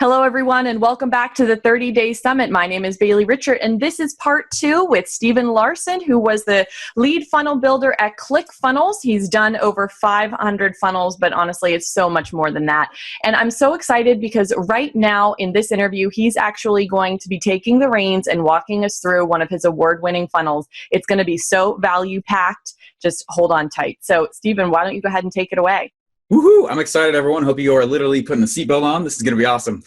Hello, everyone, and welcome back to the 30-Day Summit. My name is Bailey Richard, and this is part 2 with Stephen Larsen, who was the lead funnel builder at ClickFunnels. He's done over 500 funnels, but honestly, it's so much more than that. And I'm so excited because right now in this interview, he's actually going to be taking the reins and walking us through one of his award-winning funnels. It's going to be so value-packed. Just hold on tight. So, Stephen, why don't you go ahead and take it away? Woohoo! I'm excited, everyone. Hope you are literally putting the seatbelt on. This is going to be awesome.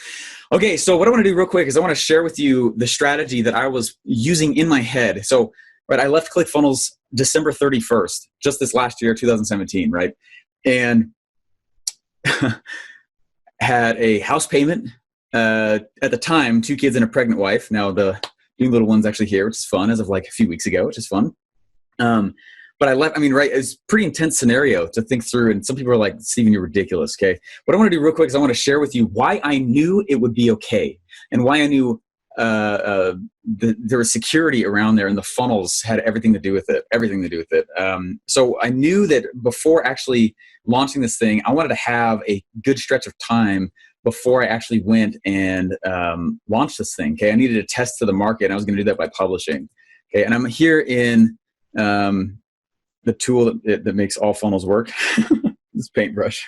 Okay, so what I want to do real quick is I want to share with you the strategy that I was using in my head. So, right, I left ClickFunnels December 31st, just this last year, 2017, right? And had a house payment. At the time, 2 kids and a pregnant wife. Now the new little one's actually here, which is fun, as of like a few weeks ago, which is fun. But I left, right, it's a pretty intense scenario to think through. And some people are like, Stephen, you're ridiculous, okay? What I want to do real quick is I want to share with you why I knew it would be okay and why I knew there was security around there and the funnels had everything to do with it, So I knew that before actually launching this thing, I wanted to have a good stretch of time before I actually went and launched this thing, okay? I needed to test to the market, and I was going to do that by publishing, okay? And I'm here in the tool that makes all funnels work, this paintbrush.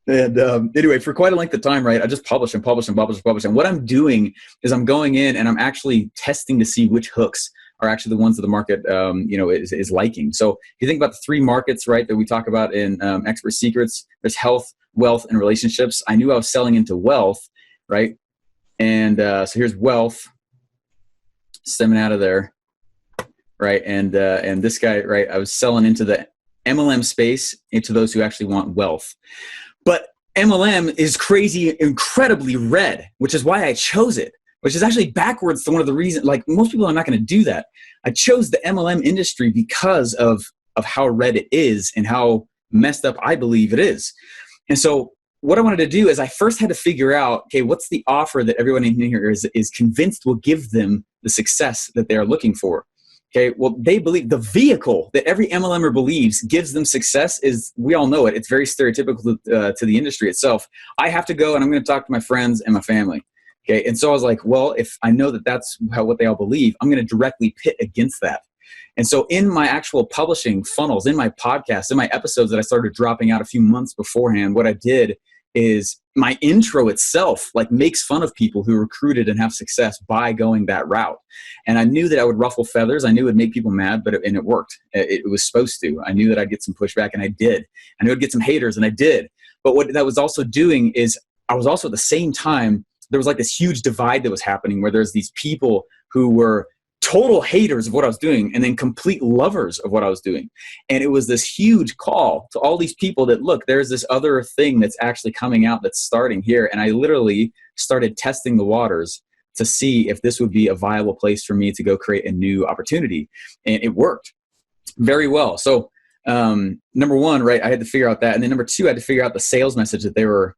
And anyway, for quite a length of time, right, I just publish. And what I'm doing is I'm going in and I'm actually testing to see which hooks are actually the ones that the market, is liking. So if you think about the 3 markets, right, that we talk about in Expert Secrets, there's health, wealth, and relationships. I knew I was selling into wealth, right? And so here's wealth stemming out of there. Right. And this guy, right, I was selling into the MLM space, into those who actually want wealth. But MLM is crazy, incredibly red, which is why I chose it, which is actually backwards to one of the reasons, like most people are not going to do that. I chose the MLM industry because of how red it is and how messed up I believe it is. And so what I wanted to do is I first had to figure out, okay, what's the offer that everyone in here is convinced will give them the success that they are looking for? Okay, well, they believe the vehicle that every MLMer believes gives them success is, we all know it, it's very stereotypical to the industry itself. I have to go and I'm going to talk to my friends and my family. Okay, and so I was like, well, if I know that that's what they all believe, I'm going to directly pit against that. And so in my actual publishing funnels, in my podcasts, in my episodes that I started dropping out a few months beforehand, what I did is my intro itself like makes fun of people who recruited and have success by going that route. And I knew that I would ruffle feathers. I knew it would make people mad, but it worked. It was supposed to. I knew that I'd get some pushback, and I did. I knew I'd get some haters, and I did. But what that was also doing is I was also at the same time, there was like this huge divide that was happening where there's these people who were total haters of what I was doing and then complete lovers of what I was doing. And it was this huge call to all these people that, look, there's this other thing that's actually coming out that's starting here. And I literally started testing the waters to see if this would be a viable place for me to go create a new opportunity. And it worked very well. So number 1, right, I had to figure out that. And then number 2, I had to figure out the sales message that they were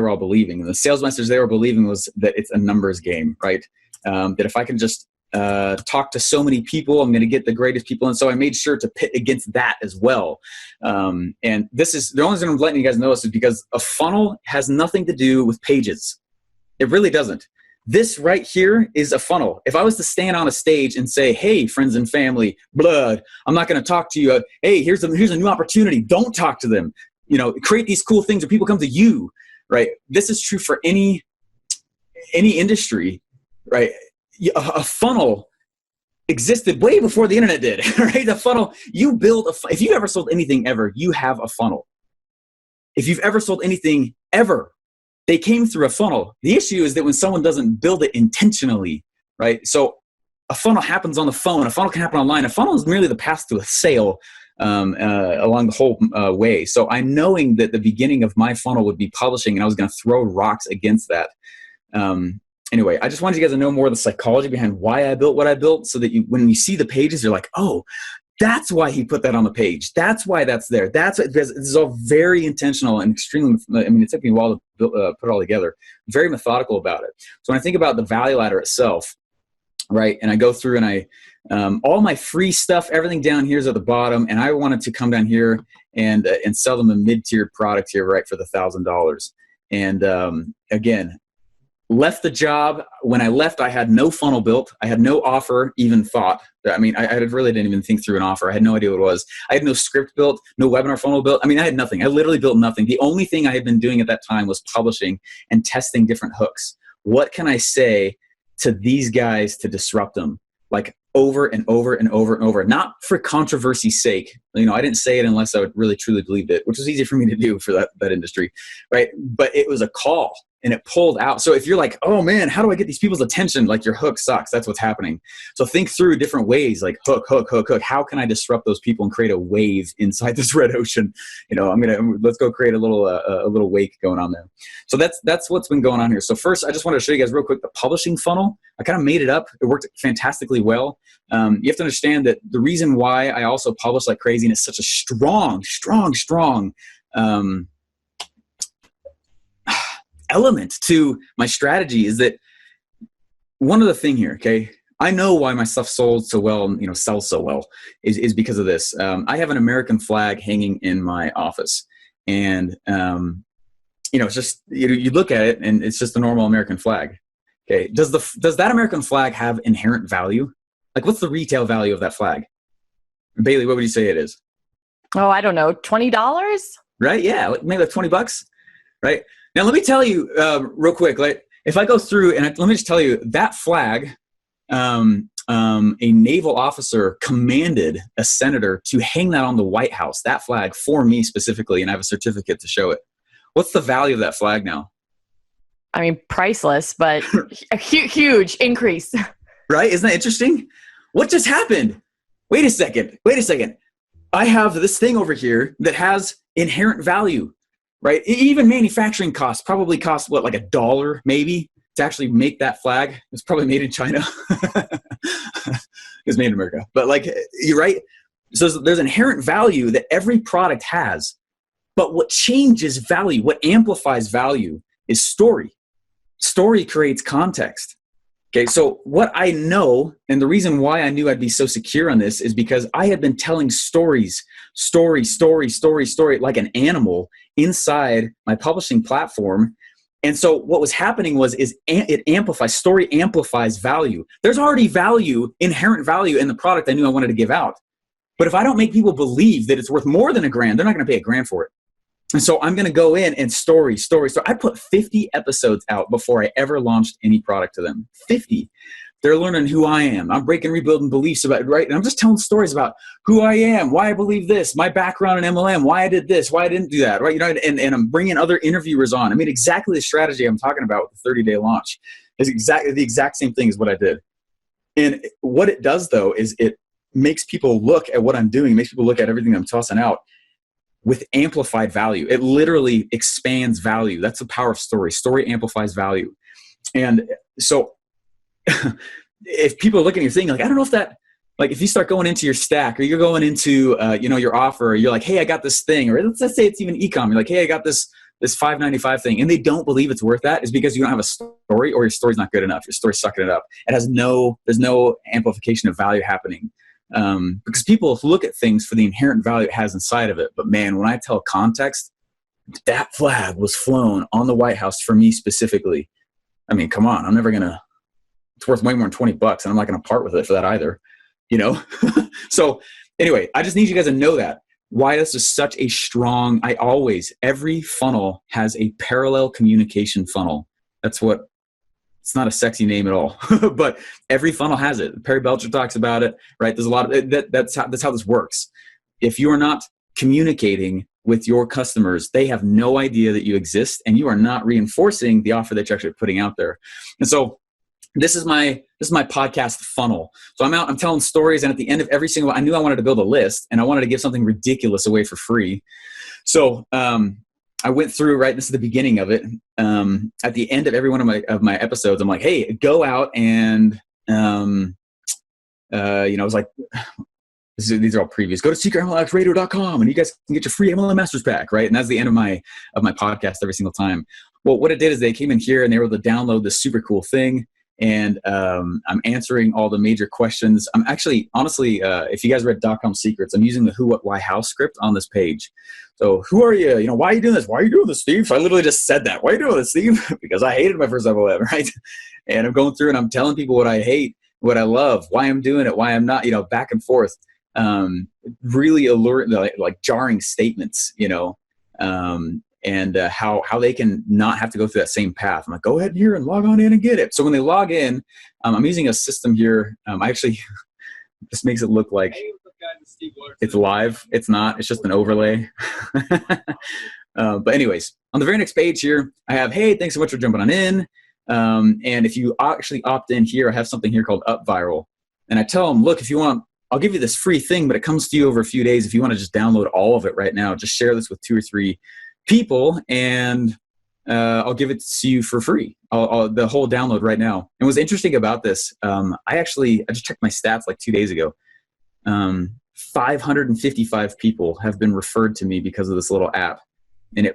all believing. And the sales message they were believing was that it's a numbers game, right? That if I can just talk to so many people, I'm going to get the greatest people. And so I made sure to pit against that as well. And this is the only reason I'm letting you guys know this is because a funnel has nothing to do with pages. It really doesn't. This right here is a funnel. If I was to stand on a stage and say, hey, friends and family, blood, I'm not going to talk to you. Hey, here's a new opportunity. Don't talk to them. Create these cool things where people come to you, right? This is true for any industry, right? A funnel existed way before the internet did, right? The funnel, you build if you've ever sold anything ever, you have a funnel. If you've ever sold anything ever, they came through a funnel. The issue is that when someone doesn't build it intentionally, right? So a funnel happens on the phone, a funnel can happen online. A funnel is merely the path to a sale along the whole way. So I'm knowing that the beginning of my funnel would be publishing, and I was going to throw rocks against that. Anyway, I just wanted you guys to know more of the psychology behind why I built what I built, so that when you see the pages, you're like, oh, that's why he put that on the page. That's why that's there. Because this is all very intentional and extremely, it took me a while to put it all together. Very methodical about it. So when I think about the value ladder itself, right, and I go through and all my free stuff, everything down here is at the bottom, and I wanted to come down here and sell them a mid-tiered product here, right, for the $1,000. And again, left the job. When I left, I had no funnel built. I had no offer even thought. I mean, I really didn't even think through an offer. I had no idea what it was. I had no script built, no webinar funnel built. I mean, I had nothing. I literally built nothing. The only thing I had been doing at that time was publishing and testing different hooks. What can I say to these guys to disrupt them? Like over and over and over and over, not for controversy's sake. You know, I didn't say it unless I would really truly believed it, which was easy for me to do for that industry, right? But it was a call and it pulled out. So if you're like, oh man, how do I get these people's attention? Like your hook sucks. That's what's happening. So think through different ways, like hook. How can I disrupt those people and create a wave inside this red ocean? You know, let's go create a little wake going on there. So that's what's been going on here. So first, I just want to show you guys real quick the publishing funnel. I kind of made it up. It worked fantastically well. You have to understand that the reason why I also publish like crazy and it's such a strong element to my strategy is that one other thing here, okay? I know why my stuff sold so well and, you know, sells so well is because of this. I have an American flag hanging in my office and, you know, it's just, you look at it and it's just a normal American flag. Okay. Does that American flag have inherent value? Like what's the retail value of that flag? Bailey, what would you say it is? Oh, I don't know. $20? Right? Yeah. Maybe like $20, right? Now, let me tell you real quick, like if I go through and let me just tell you that flag, a naval officer commanded a senator to hang that on the White House, that flag for me specifically, and I have a certificate to show it. What's the value of that flag now? I mean, priceless, but a huge increase. Right? Isn't that interesting? What just happened? Wait a second. I have this thing over here that has inherent value, right? Even manufacturing costs probably cost what, like $1 maybe to actually make that flag. It's probably made in China. It's made in America. But like, you're right. So there's inherent value that every product has. But what changes value, what amplifies value is story. Story creates context. Okay, so what I know, and the reason why I knew I'd be so secure on this is because I had been telling story, like an animal inside my publishing platform. And so what was happening it amplifies, story amplifies value. There's already value, inherent value in the product I knew I wanted to give out. But if I don't make people believe that it's worth more than $1,000, they're not going to pay $1,000 for it. And so I'm going to go in and story. I put 50 episodes out before I ever launched any product to them. 50. They're learning who I am. I'm breaking, rebuilding beliefs about it, right? And I'm just telling stories about who I am, why I believe this, my background in MLM, why I did this, why I didn't do that, right? You know, and I'm bringing other interviewers on. I mean, exactly the strategy I'm talking about with the 30-day launch is exactly the exact same thing as what I did. And what it does, though, is it makes people look at what I'm doing, makes people look at everything I'm tossing out with amplified value. It literally expands value. That's the power of story. Story amplifies value. And so if people are looking at your thing, like, I don't know if that, like if you start going into your stack or you're going into, your offer, or you're like, hey, I got this thing, or let's say it's even e-com. You're like, hey, I got this $5.95 thing. And they don't believe it's worth that is because you don't have a story or your story's not good enough. Your story's sucking it up. There's no amplification of value happening. Because people look at things for the inherent value it has inside of it. But man, when I tell context, that flag was flown on the White House for me specifically. I mean, come on, it's worth way more than $20 and I'm not going to part with it for that either, you know? So anyway, I just need you guys to know that why this is such a strong, every funnel has a parallel communication funnel. It's not a sexy name at all, but every funnel has it. Perry Belcher talks about it, right? There's a lot of that's how this works. If you are not communicating with your customers, they have no idea that you exist, and you are not reinforcing the offer that you're actually putting out there. And so, this is my podcast funnel. So I'm telling stories, and at the end of every single, I knew I wanted to build a list, and I wanted to give something ridiculous away for free. So, I went through, right, this is the beginning of it. At the end of every one of my episodes, I'm like, hey, go out and, I was like, these are all previews. Go to secretmlxradio.com and you guys can get your free MLM Masters Pack, right? And that's the end of my podcast every single time. Well, what it did is they came in here and they were able to download this super cool thing. and I'm answering all the major questions. I'm actually, honestly, if you guys read .com Secrets, I'm using the who, what, why, how script on this page. So who are you? You know, why are you doing this? Why are you doing this, Steve? So I literally just said that. Why are you doing this, Steve? Because I hated my first FOM, right? And I'm going through and I'm telling people what I hate, what I love, why I'm doing it, why I'm not, you know, back and forth. Really alluring, like jarring statements, you know, and how they can not have to go through that same path. I'm like, go ahead here and log on in and get it. So when they log in, I'm using a system here. I actually, this makes it look like it's live. It's not. It's just an overlay. But anyways, on the very next page here, I have, hey, thanks so much for jumping on in. And if you actually opt in here, I have something here called Up Viral. And I tell them, look, if you want, I'll give you this free thing, but it comes to you over a few days. If you want to just download all of it right now, just share this with 2 or 3 people, and I'll give it to you for free. The whole download right now. And what's interesting about this, I just checked my stats like 2 days ago. 555 people have been referred to me because of this little app, and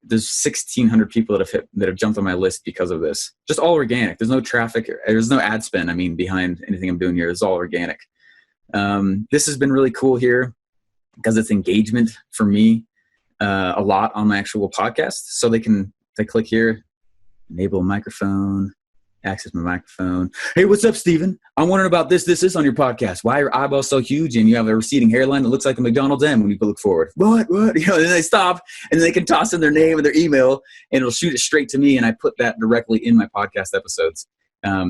there's 1,600 people that have jumped on my list because of this. Just all organic. There's no traffic. There's no ad spend. I mean, behind anything I'm doing here, it's all organic. This has been really cool here because it's engagement for me a lot on my actual podcast. So they click here, enable a microphone, access my microphone. Hey, what's up, Steven? I'm wondering about this on your podcast. Why are your eyeballs so huge and you have a receding hairline that looks like a McDonald's M when you look forward? What? You know, and then they stop and then they can toss in their name and their email and it'll shoot it straight to me. And I put that directly in my podcast episodes.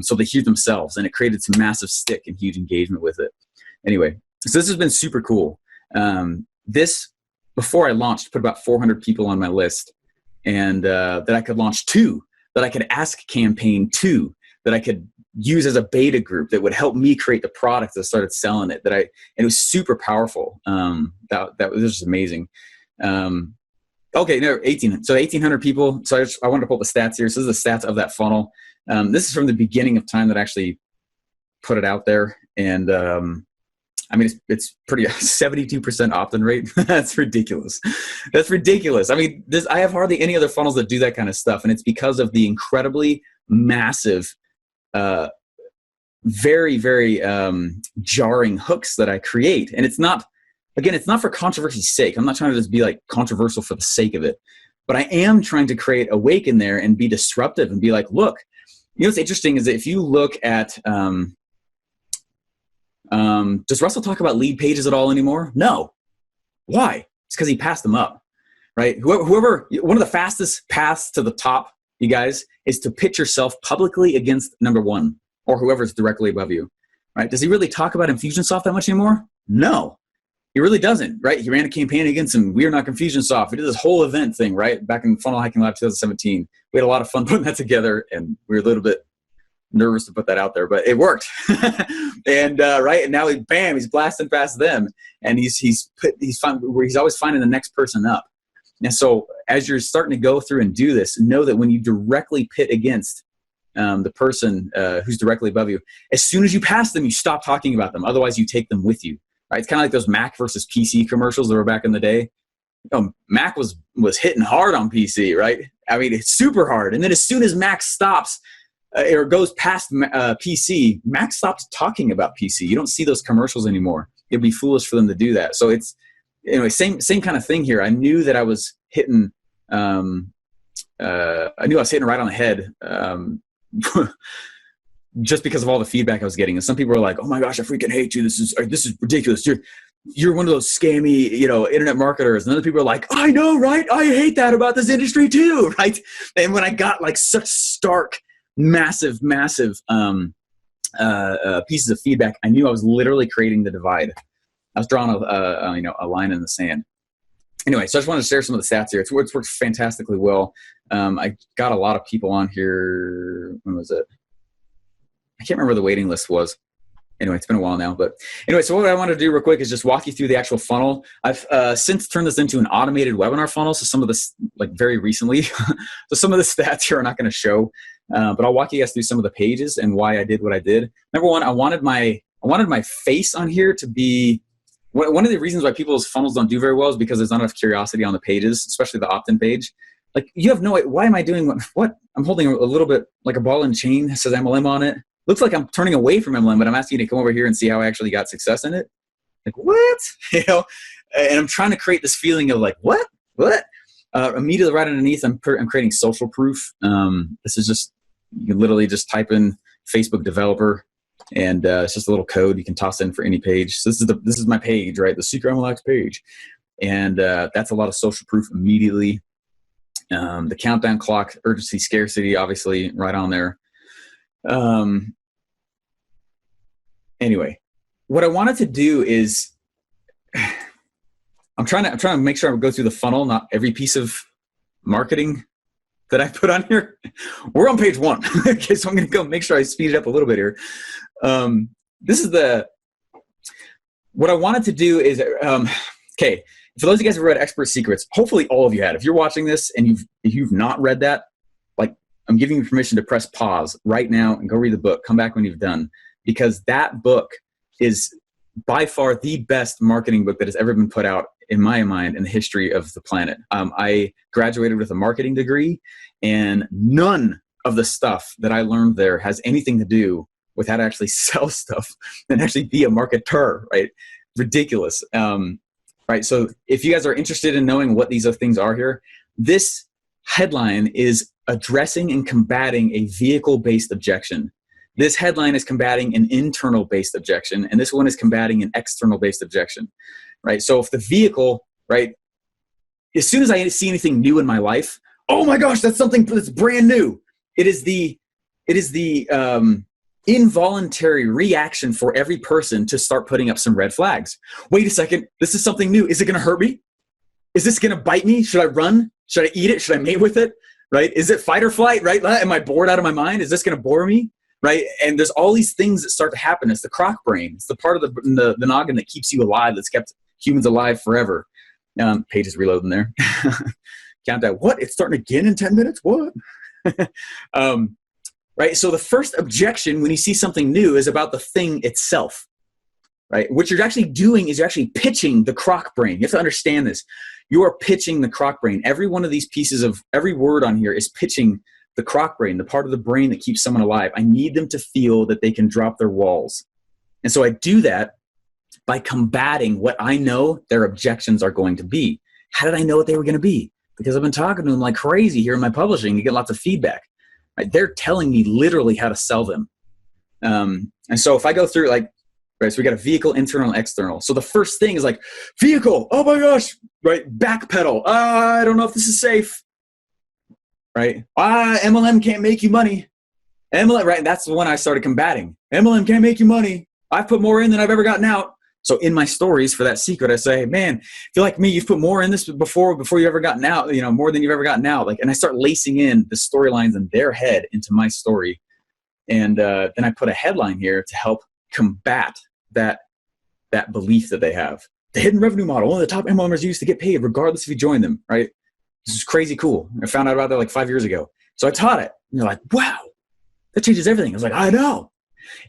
So they hear themselves, and it created some massive stick and huge engagement with it. Anyway, so this has been super cool. This, before I launched, put about 400 people on my list, and that I could launch to, that I could ask campaign to, that I could use as a beta group that would help me create the product that started selling it. And it was super powerful. That was just amazing. Okay, no, 1,800 people. So I wanted to pull up the stats here. So this is the stats of that funnel. This is from the beginning of time that I actually put it out there. And I mean, it's pretty 72% opt-in rate. That's ridiculous. That's ridiculous. I mean, I have hardly any other funnels that do that kind of stuff. And it's because of the incredibly massive, very, very jarring hooks that I create. And it's not for controversy's sake. I'm not trying to just be like controversial for the sake of it. But I am trying to create a wake in there and be disruptive and be like, look, you know what's interesting is that if you look at does Russell talk about lead pages at all anymore? No. Why? It's because he passed them up, right? Whoever, one of the fastest paths to the top, you guys, is to pitch yourself publicly against number one or whoever's directly above you, right? Does he really talk about Infusionsoft that much anymore? No, he really doesn't, right? He ran a campaign against him. We are not Confusionsoft. We did this whole event thing, right? Back in Funnel Hacking Lab 2017. We had a lot of fun putting that together, and we were a little bit nervous to put that out there, but it worked. And right, and now he's blasting past them, and he's always finding the next person up. And so as you're starting to go through and do this, know that when you directly pit against the person who's directly above you, as soon as you pass them, you stop talking about them. Otherwise, you take them with you. Right? It's kind of like those Mac versus PC commercials that were back in the day. You know, Mac was hitting hard on PC, right? I mean, it's super hard. And then as soon as Mac stops or goes past PC, Mac stops talking about PC. You don't see those commercials anymore. It'd be foolish for them to do that. So it's, anyway, same kind of thing here. I knew that I was hitting, I knew I was hitting right on the head. Just because of all the feedback I was getting. And some people were like, oh my gosh, I freaking hate you. This is ridiculous. You're one of those scammy, internet marketers. And other people are like, I know, right? I hate that about this industry too, right? And when I got like such stark, massive pieces of feedback, I knew I was literally creating the divide. I was drawing a line in the sand. Anyway, so I just wanted to share some of the stats here. It's worked fantastically well. I got a lot of people on here. When was it? I can't remember where the waiting list was. Anyway, it's been a while now. But anyway, so what I want to do real quick is just walk you through the actual funnel. I've since turned this into an automated webinar funnel. So some of this, like very recently, so some of the stats here are not going to show. But I'll walk you guys through some of the pages and why I did what I did. Number one, I wanted my face on here to be one of the reasons why people's funnels don't do very well is because there's not enough curiosity on the pages, especially the opt-in page. like, you have no, why am I doing what? I'm holding a little bit like a ball and chain that says MLM on it. Looks like I'm turning away from MLM, but I'm asking you to come over here and see how I actually got success in it. Like, what? You know, and I'm trying to create this feeling of like, what? Immediately right underneath, I'm creating social proof. This is just, you can literally just type in Facebook developer, and it's just a little code you can toss in for any page. So this is my page, right? The Secret MLX page. And that's a lot of social proof immediately. The countdown clock, urgency, scarcity, obviously right on there. Anyway, what I wanted to do is I'm trying to make sure I go through the funnel, not every piece of marketing that I put on here. We're on page 1. Okay, so I'm going to go make sure I speed it up a little bit here. This is what I wanted to do is, okay, for those of you guys who read Expert Secrets, hopefully all of you had. If you're watching this and if you've not read that, like, I'm giving you permission to press pause right now and go read the book. Come back when you've done, because that book is by far the best marketing book that has ever been put out, in my mind, in the history of the planet. I graduated with a marketing degree, and none of the stuff that I learned there has anything to do with how to actually sell stuff and actually be a marketer, right? Ridiculous. Right. So if you guys are interested in knowing what these things are here, this headline is addressing and combating a vehicle-based objection. This headline is combating an internal-based objection, and this one is combating an external-based objection, right? So if the vehicle, right, as soon as I see anything new in my life, oh my gosh, that's something that's brand new. It is the involuntary reaction for every person to start putting up some red flags. Wait a second, this is something new. Is it going to hurt me? Is this going to bite me? Should I run? Should I eat it? Should I mate with it? Right? Is it fight or flight? Right? Am I bored out of my mind? Is this going to bore me? Right? And there's all these things that start to happen. It's the croc brain. It's the part of the noggin that keeps you alive, that's kept humans alive forever. Page is reloading there. Countdown. What? It's starting again in 10 minutes? What? Right? So the first objection when you see something new is about the thing itself. Right? What you're actually doing is you're actually pitching the croc brain. You have to understand this. You are pitching the croc brain. Every one of these pieces of every word on here is pitching the croc brain, the part of the brain that keeps someone alive. I need them to feel that they can drop their walls. And so I do that by combating what I know their objections are going to be. How did I know what they were going to be? Because I've been talking to them like crazy here in my publishing to get lots of feedback. Right? They're telling me literally how to sell them. And so if I go through like, right, so we got a vehicle, internal, external. So the first thing is like, vehicle, oh my gosh, right, backpedal. I don't know if this is safe. Right? MLM can't make you money. MLM, right? That's the one I started combating. MLM can't make you money. I've put more in than I've ever gotten out. So in my stories for that secret, I say, man, if you're like me, you've put more in this before you ever gotten out, you know, more than you've ever gotten out. Like, and I start lacing in the storylines in their head into my story. And then I put a headline here to help combat that belief that they have. The hidden revenue model, one of the top MLMers use to get paid regardless if you join them, right? This is crazy cool. I found out about that like 5 years ago. So I taught it. And they're like, wow, that changes everything. I was like, I know.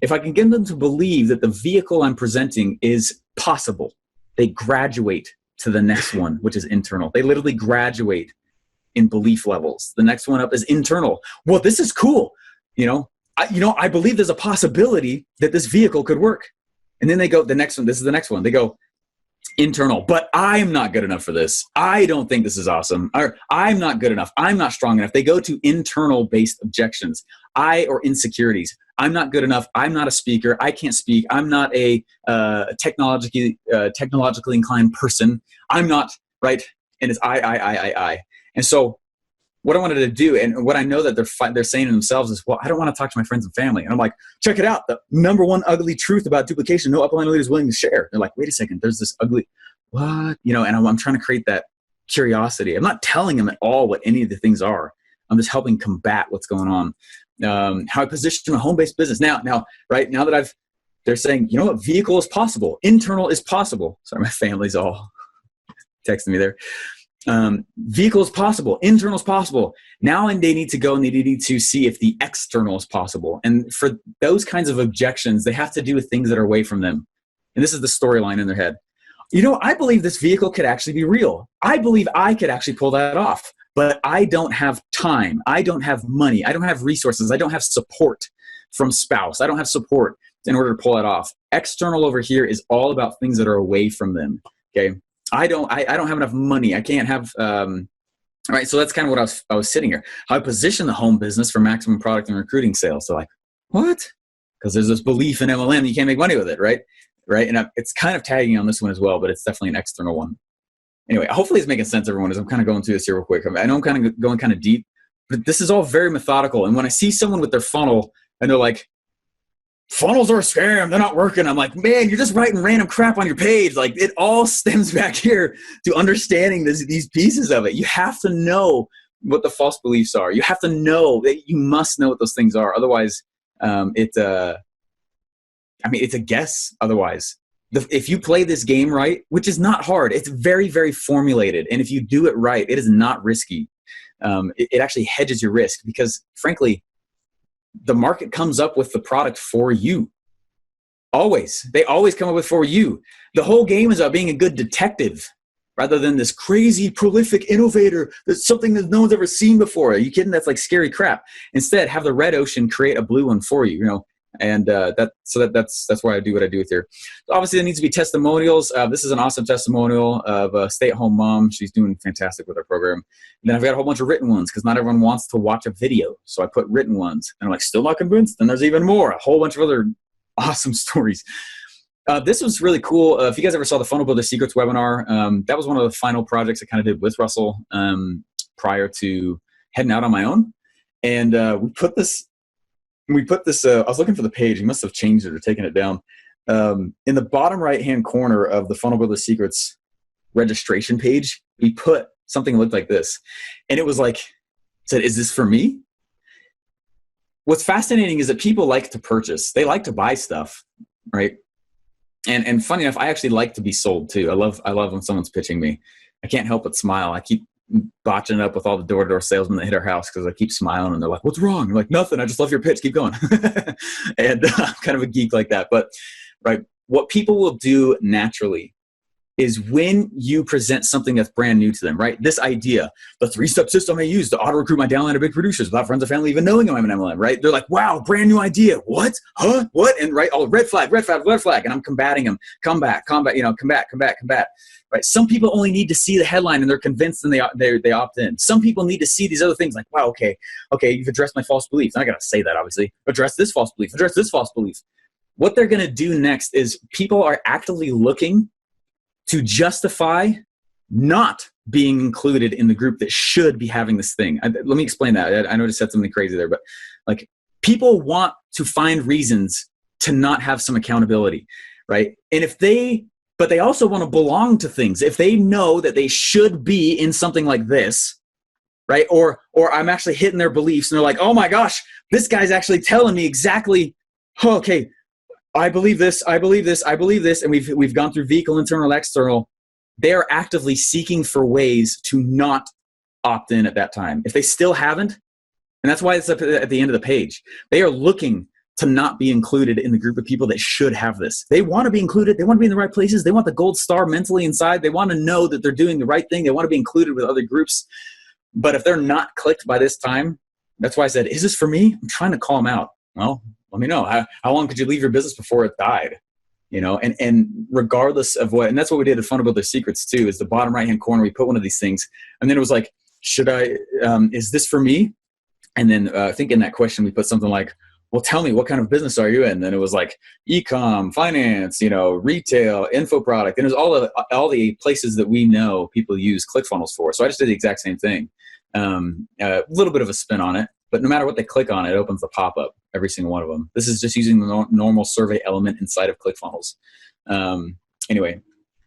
If I can get them to believe that the vehicle I'm presenting is possible, they graduate to the next one, which is internal. They literally graduate in belief levels. The next one up is internal. Well, this is cool. I believe there's a possibility that this vehicle could work. And then they go, the next one, this is the next one. They go, internal, but I'm not good enough for this. I don't think this is awesome. Or I'm not good enough. I'm not strong enough. They go to internal based objections. Or insecurities. I'm not good enough. I'm not a speaker. I can't speak. I'm not a technologically inclined person. I'm not, right? And it's I. And so what I wanted to do, and what I know that they're saying to themselves is, well, I don't want to talk to my friends and family. And I'm like, check it out. The number one ugly truth about duplication, no upline leader is willing to share. They're like, wait a second, there's this ugly, what? And I'm trying to create that curiosity. I'm not telling them at all what any of the things are. I'm just helping combat what's going on. How I position a home-based business. Now, right now that they're saying, you know what, vehicle is possible. Internal is possible. Sorry, my family's all texting me there. Vehicle is possible. Internal is possible. Now they need to go and they need to see if the external is possible. And for those kinds of objections, they have to do with things that are away from them. And this is the storyline in their head. I believe this vehicle could actually be real. I believe I could actually pull that off. but I don't have time. I don't have money. I don't have resources. I don't have support from spouse. I don't have support in order to pull it off. External over here is all about things that are away from them. Okay. I don't have enough money. I can't have, all right. So that's kind of what I was sitting here. How I position the home business for maximum product and recruiting sales. So like, what? Because there's this belief in MLM, you can't make money with it. Right. Right. And it's kind of tagging on this one as well, but it's definitely an external one. Anyway, hopefully it's making sense, everyone, as I'm kind of going through this here real quick. I know I'm kind of going kind of deep, but this is all very methodical. And when I see someone with their funnel and they're like, funnels are a scam, they're not working, I'm like, man, you're just writing random crap on your page. Like, it all stems back here to understanding these pieces of it. You have to know what the false beliefs are. You have to know that you must know what those things are. Otherwise, it's a guess otherwise. If you play this game right, which is not hard, it's very, very formulated. And if you do it right, it is not risky. It actually hedges your risk because, frankly, the market comes up with the product for you. Always. They always come up with for you. The whole game is about being a good detective rather than this crazy, prolific innovator that's something that no one's ever seen before. Are you kidding? That's like scary crap. Instead, have the red ocean create a blue one for you, you know. And that's why I do what I do with here. So obviously, there needs to be testimonials. This is an awesome testimonial of a stay-at-home mom. She's doing fantastic with our program. And then I've got a whole bunch of written ones because not everyone wants to watch a video. So I put written ones. And I'm like, still not convinced? Then there's even more. A whole bunch of other awesome stories. This was really cool. If you guys ever saw the Funnel Builder Secrets webinar, that was one of the final projects I kind of did with Russell prior to heading out on my own. And we put this, I was looking for the page. He must have changed it or taken it down. In the bottom right-hand corner of the Funnel Builder Secrets registration page, we put something that looked like this. And it was like, said, is this for me? What's fascinating is that people like to purchase. They like to buy stuff, right? And funny enough, I actually like to be sold too. I love when someone's pitching me. I can't help but smile. I keep botching it up with all the door-to-door salesmen that hit our house because I keep smiling and they're like, what's wrong? I'm like, nothing. I just love your pitch. Keep going. And I'm kind of a geek like that. But right, what people will do naturally is when you present something that's brand new to them, right? This idea, the 3-step system I use to auto-recruit my downline of big producers without friends and family even knowing I'm an MLM, right? They're like, wow, brand new idea. What? Huh? What? And right, all red flag. And I'm combating them. Combat, you know, combat. Right? Some people only need to see the headline and they're convinced and they opt in. Some people need to see these other things like, wow, okay, you've addressed my false beliefs. I got to say that, obviously. Address this false belief. What they're going to do next is people are actively looking to justify not being included in the group that should be having this thing. Let me explain that. I know I just said something crazy there, but like people want to find reasons to not have some accountability, right? And but they also want to belong to things. If they know that they should be in something like this, right? Or I'm actually hitting their beliefs and they're like, oh my gosh, this guy's actually telling me exactly, oh, okay, I believe this, and we've gone through vehicle, internal, external. They are actively seeking for ways to not opt in at that time. If they still haven't, and that's why it's up at the end of the page, they are looking to not be included in the group of people that should have this. They want to be included. They want to be in the right places. They want the gold star mentally inside. They want to know that they're doing the right thing. They want to be included with other groups. But if they're not clicked by this time, that's why I said, is this for me? I'm trying to call them out. Well, let me know. How long could you leave your business before it died? You know, and regardless of what, and that's what we did at Funnel Builder Secrets too, is the bottom right-hand corner, we put one of these things. And then it was like, is this for me? And then I think in that question, we put something like, well, tell me, what kind of business are you in? And then it was like e-com, finance, you know, retail, info product. And it was all the places that we know people use ClickFunnels for. So I just did the exact same thing. A little bit of a spin on it, but no matter what they click on, it opens the pop-up, every single one of them. This is just using the normal survey element inside of ClickFunnels. Anyway,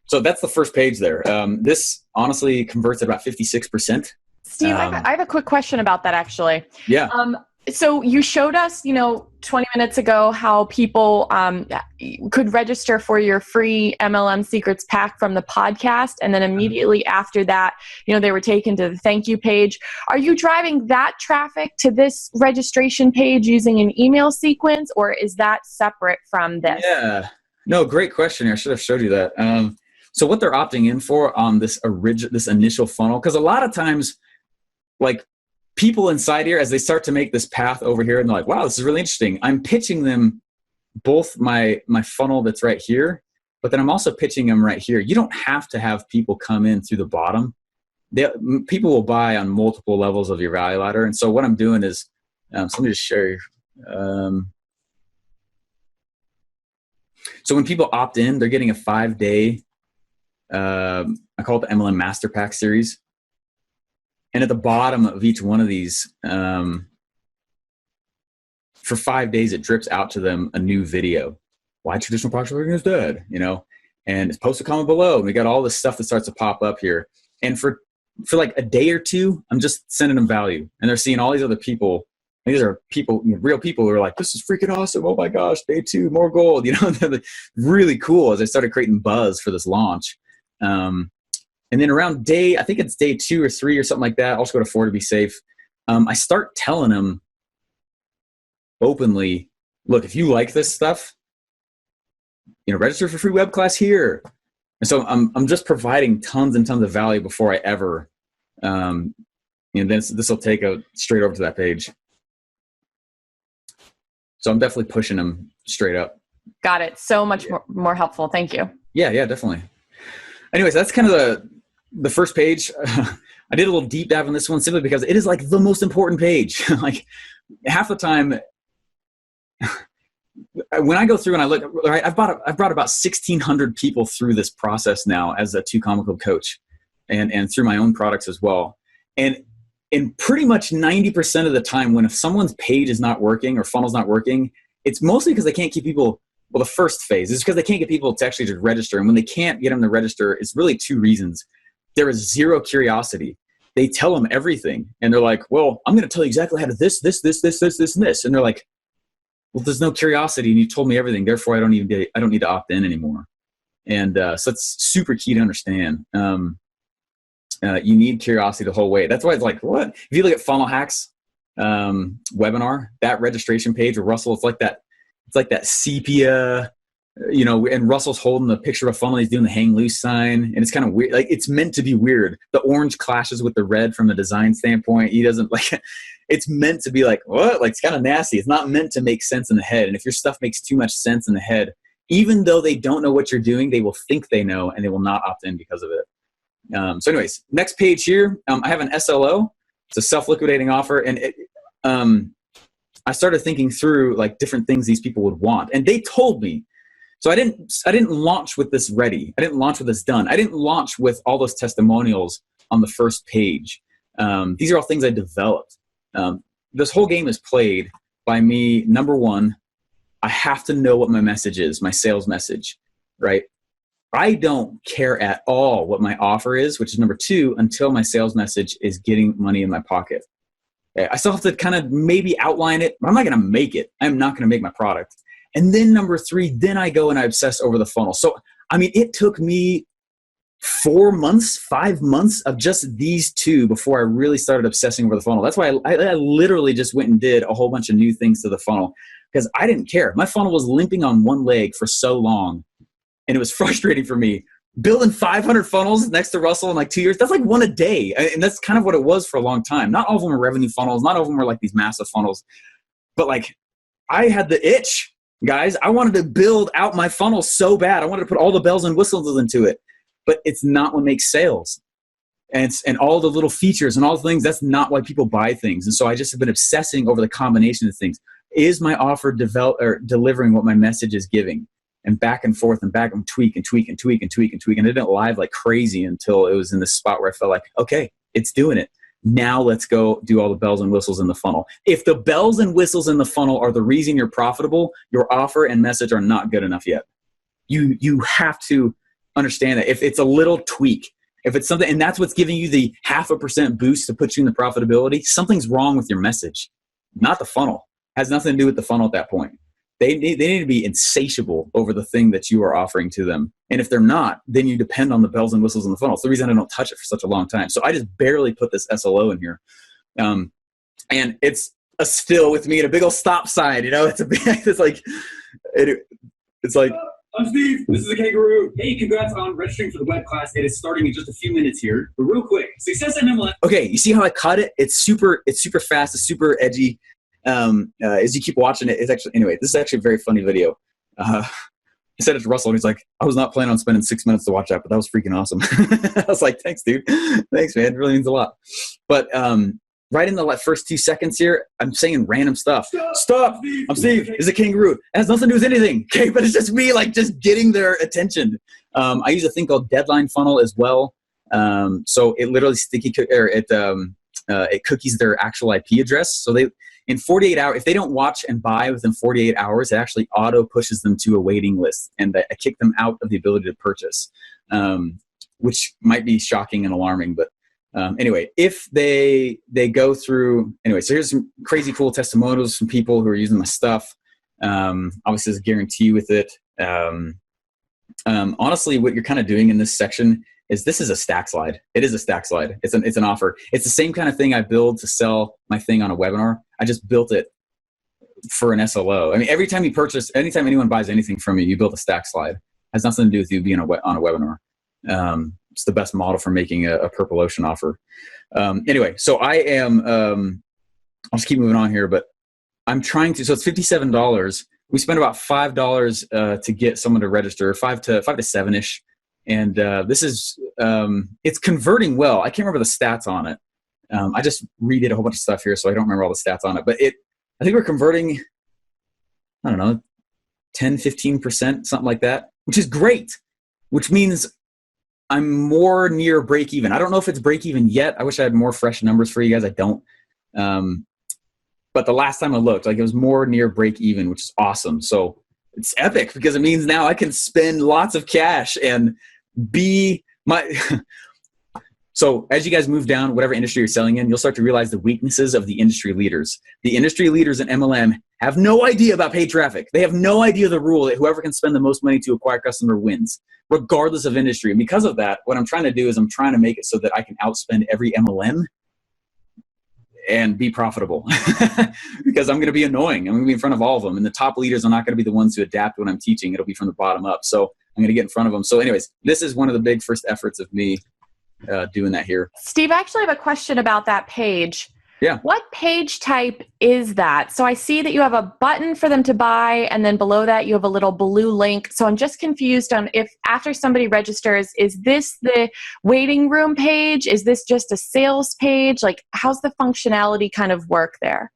so that's the first page there. This honestly converts at about 56%. Steve, I have a quick question about that, actually. Yeah. So you showed us, 20 minutes ago how people could register for your free MLM Secrets pack from the podcast. And then immediately after that, they were taken to the thank you page. Are you driving that traffic to this registration page using an email sequence, or is that separate from this? Yeah. No, great question. I should have showed you that. So what they're opting in for on this initial funnel, because a lot of times like people inside here, as they start to make this path over here and they're like, wow, this is really interesting. I'm pitching them both my funnel that's right here, but then I'm also pitching them right here. You don't have to have people come in through the bottom. People will buy on multiple levels of your value ladder. And so what I'm doing is, so let me just share. So when people opt in, they're getting a 5-day, I call it the MLM Master Pack series. And at the bottom of each one of these, for 5 days, it drips out to them a new video. Why traditional product marketing is dead, you know? And it's post a comment below. And we got all this stuff that starts to pop up here. And for like a day or two, I'm just sending them value. And they're seeing all these other people. These are people, real people who are like, this is freaking awesome. Oh my gosh, day 2, more gold. You know, they're really cool as I started creating buzz for this launch. And then around I think it's day 2 or 3 or something like that. I'll just go to 4 to be safe. I start telling them openly, look, if you like this stuff, you know, register for free web class here. And so I'm just providing tons and tons of value before I ever, you know, then this will take a straight over to that page. So I'm definitely pushing them straight up. Got it. So much more helpful. Thank you. Yeah, definitely. Anyways, that's kind of the first page. I did a little deep dive on this one simply because it is like the most important page. Like half the time when I go through and I look, right, I've brought about 1,600 people through this process now as a 2 Comma Club coach and through my own products as well. And in pretty much 90% of the time, if someone's page is not working or funnel's not working, it's mostly because they can't keep people. Well, the first phase is because they can't get people to actually just register. And when they can't get them to register, it's really 2 reasons. There is zero curiosity. They tell them everything. And they're like, well, I'm going to tell you exactly how to this, and this. And they're like, well, there's no curiosity and you told me everything. Therefore, I don't need to opt in anymore. And so it's super key to understand. You need curiosity the whole way. That's why it's like, what? If you look at Funnel Hacks webinar, that registration page with Russell, it's like that sepia, you know, and Russell's holding the picture of a funnel. He's doing the hang loose sign. And it's kind of weird. Like it's meant to be weird. The orange clashes with the red from a design standpoint. He doesn't like, it's meant to be like, what? Like it's kind of nasty. It's not meant to make sense in the head. And if your stuff makes too much sense in the head, even though they don't know what you're doing, they will think they know and they will not opt in because of it. So anyways, next page here, I have an SLO. It's a self-liquidating offer. And I started thinking through like different things these people would want. And they told me, so I didn't launch with this ready. I didn't launch with this done. I didn't launch with all those testimonials on the first page. These are all things I developed. This whole game is played by me. Number one, I have to know what my message is, my sales message, right? I don't care at all what my offer is, which is number 2, until my sales message is getting money in my pocket. I still have to kind of maybe outline it, but I'm not going to make it. I'm not going to make my product. And then number 3, then I go and I obsess over the funnel. So, I mean, it took me 4 months, 5 months of just these 2 before I really started obsessing over the funnel. That's why I literally just went and did a whole bunch of new things to the funnel because I didn't care. My funnel was limping on one leg for so long. And it was frustrating for me. Building 500 funnels next to Russell in like 2 years, that's like one a day. And that's kind of what it was for a long time. Not all of them were revenue funnels. Not all of them were like these massive funnels. But like I had the itch, guys. I wanted to build out my funnel so bad. I wanted to put all the bells and whistles into it. But it's not what makes sales. And all the little features and all the things, that's not why people buy things. And so I just have been obsessing over the combination of things. Is my offer delivering what my message is giving? And back and forth and back and tweak. And I didn't live like crazy until it was in this spot where I felt like, okay, it's doing it. Now let's go do all the bells and whistles in the funnel. If the bells and whistles in the funnel are the reason you're profitable, your offer and message are not good enough yet. You have to understand that if it's a little tweak, if it's something, and that's what's giving you the 0.5% boost to put you in the profitability, something's wrong with your message, not the funnel. It has nothing to do with the funnel at that point. They need to be insatiable over the thing that you are offering to them. And if they're not, then you depend on the bells and whistles in the funnel. It's the reason I don't touch it for such a long time. So I just barely put this SLO in here. And it's a still with me at a big old stop sign, you know, it's like I'm Steve. This is the Kangaroo. Hey, congrats on registering for the web class. It is starting in just a few minutes here. But real quick, success at MLS. Okay, you see how I cut it? It's super fast. It's super edgy. As you keep watching it, it's actually, anyway, this is actually a very funny video. I said it to Russell, and he's like, I was not planning on spending 6 minutes to watch that, but that was freaking awesome. I was like, thanks, dude. Thanks, man. It really means a lot. But right in the first 2 seconds here, I'm saying random stuff. Stop! I'm Steve. It's a kangaroo. It has nothing to do with anything. Okay, but it's just me, like, just getting their attention. I use a thing called deadline funnel as well. So it literally it cookies their actual IP address. So they, in 48 hours, if they don't watch and buy within 48 hours, it actually auto pushes them to a waiting list, and I kick them out of the ability to purchase, which might be shocking and alarming. But anyway, if they go through, anyway, so here's some crazy cool testimonials from people who are using my stuff. Obviously, there's a guarantee with it. Honestly, what you're kind of doing in this section is this is a stack slide. It is a stack slide. It's an offer. It's the same kind of thing I build to sell my thing on a webinar. I just built it for an SLO. I mean, every time you purchase, anytime anyone buys anything from you, you build a stack slide. It has nothing to do with you being on a webinar. It's the best model for making a Purple Ocean offer. Anyway, so I am, I'll just keep moving on here, but I'm trying to, so it's $57. We spent about $5 to get someone to register, 5 to 7-ish. And this is, it's converting well. I can't remember the stats on it. I just redid a whole bunch of stuff here, so I don't remember all the stats on it. But I think we're converting, I don't know, 10, 15%, something like that, which is great, which means I'm more near break even. I don't know if it's break even yet. I wish I had more fresh numbers for you guys. I don't. But the last time I looked, like, it was more near break even, which is awesome. So it's epic because it means now I can spend lots of cash and be my so as you guys move down whatever industry you're selling in, you'll start to realize the weaknesses of the industry leaders. The industry leaders in MLM have no idea about paid traffic. They have no idea the rule that whoever can spend the most money to acquire customer wins, regardless of industry. And because of that, what I'm trying to do is I'm trying to make it so that I can outspend every MLM and be profitable because I'm going to be annoying. I'm going to be in front of all of them. And the top leaders are not going to be the ones who adapt when I'm teaching. It'll be from the bottom up. So I'm going to get in front of them. So anyways, this is one of the big first efforts of me doing that here. Steve, I actually have a question about that page. Yeah. What page type is that? So I see that you have a button for them to buy, and then below that you have a little blue link. So I'm just confused on if after somebody registers, is this the waiting room page? Is this just a sales page? Like, how's the functionality kind of work there?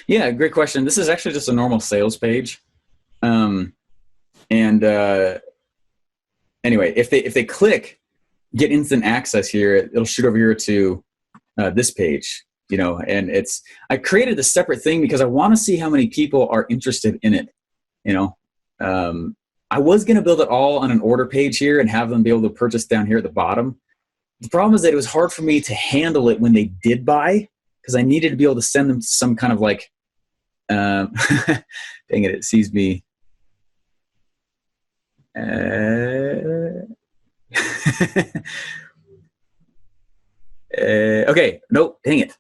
Yeah, great question. This is actually just a normal sales page. Anyway, if they click get instant access here, it'll shoot over here to this page. You know, and I created a separate thing because I want to see how many people are interested in it. You know, I was going to build it all on an order page here and have them be able to purchase down here at the bottom. The problem is that it was hard for me to handle it when they did buy because I needed to be able to send them to some kind of like, dang it sees me. Okay, nope, dang it.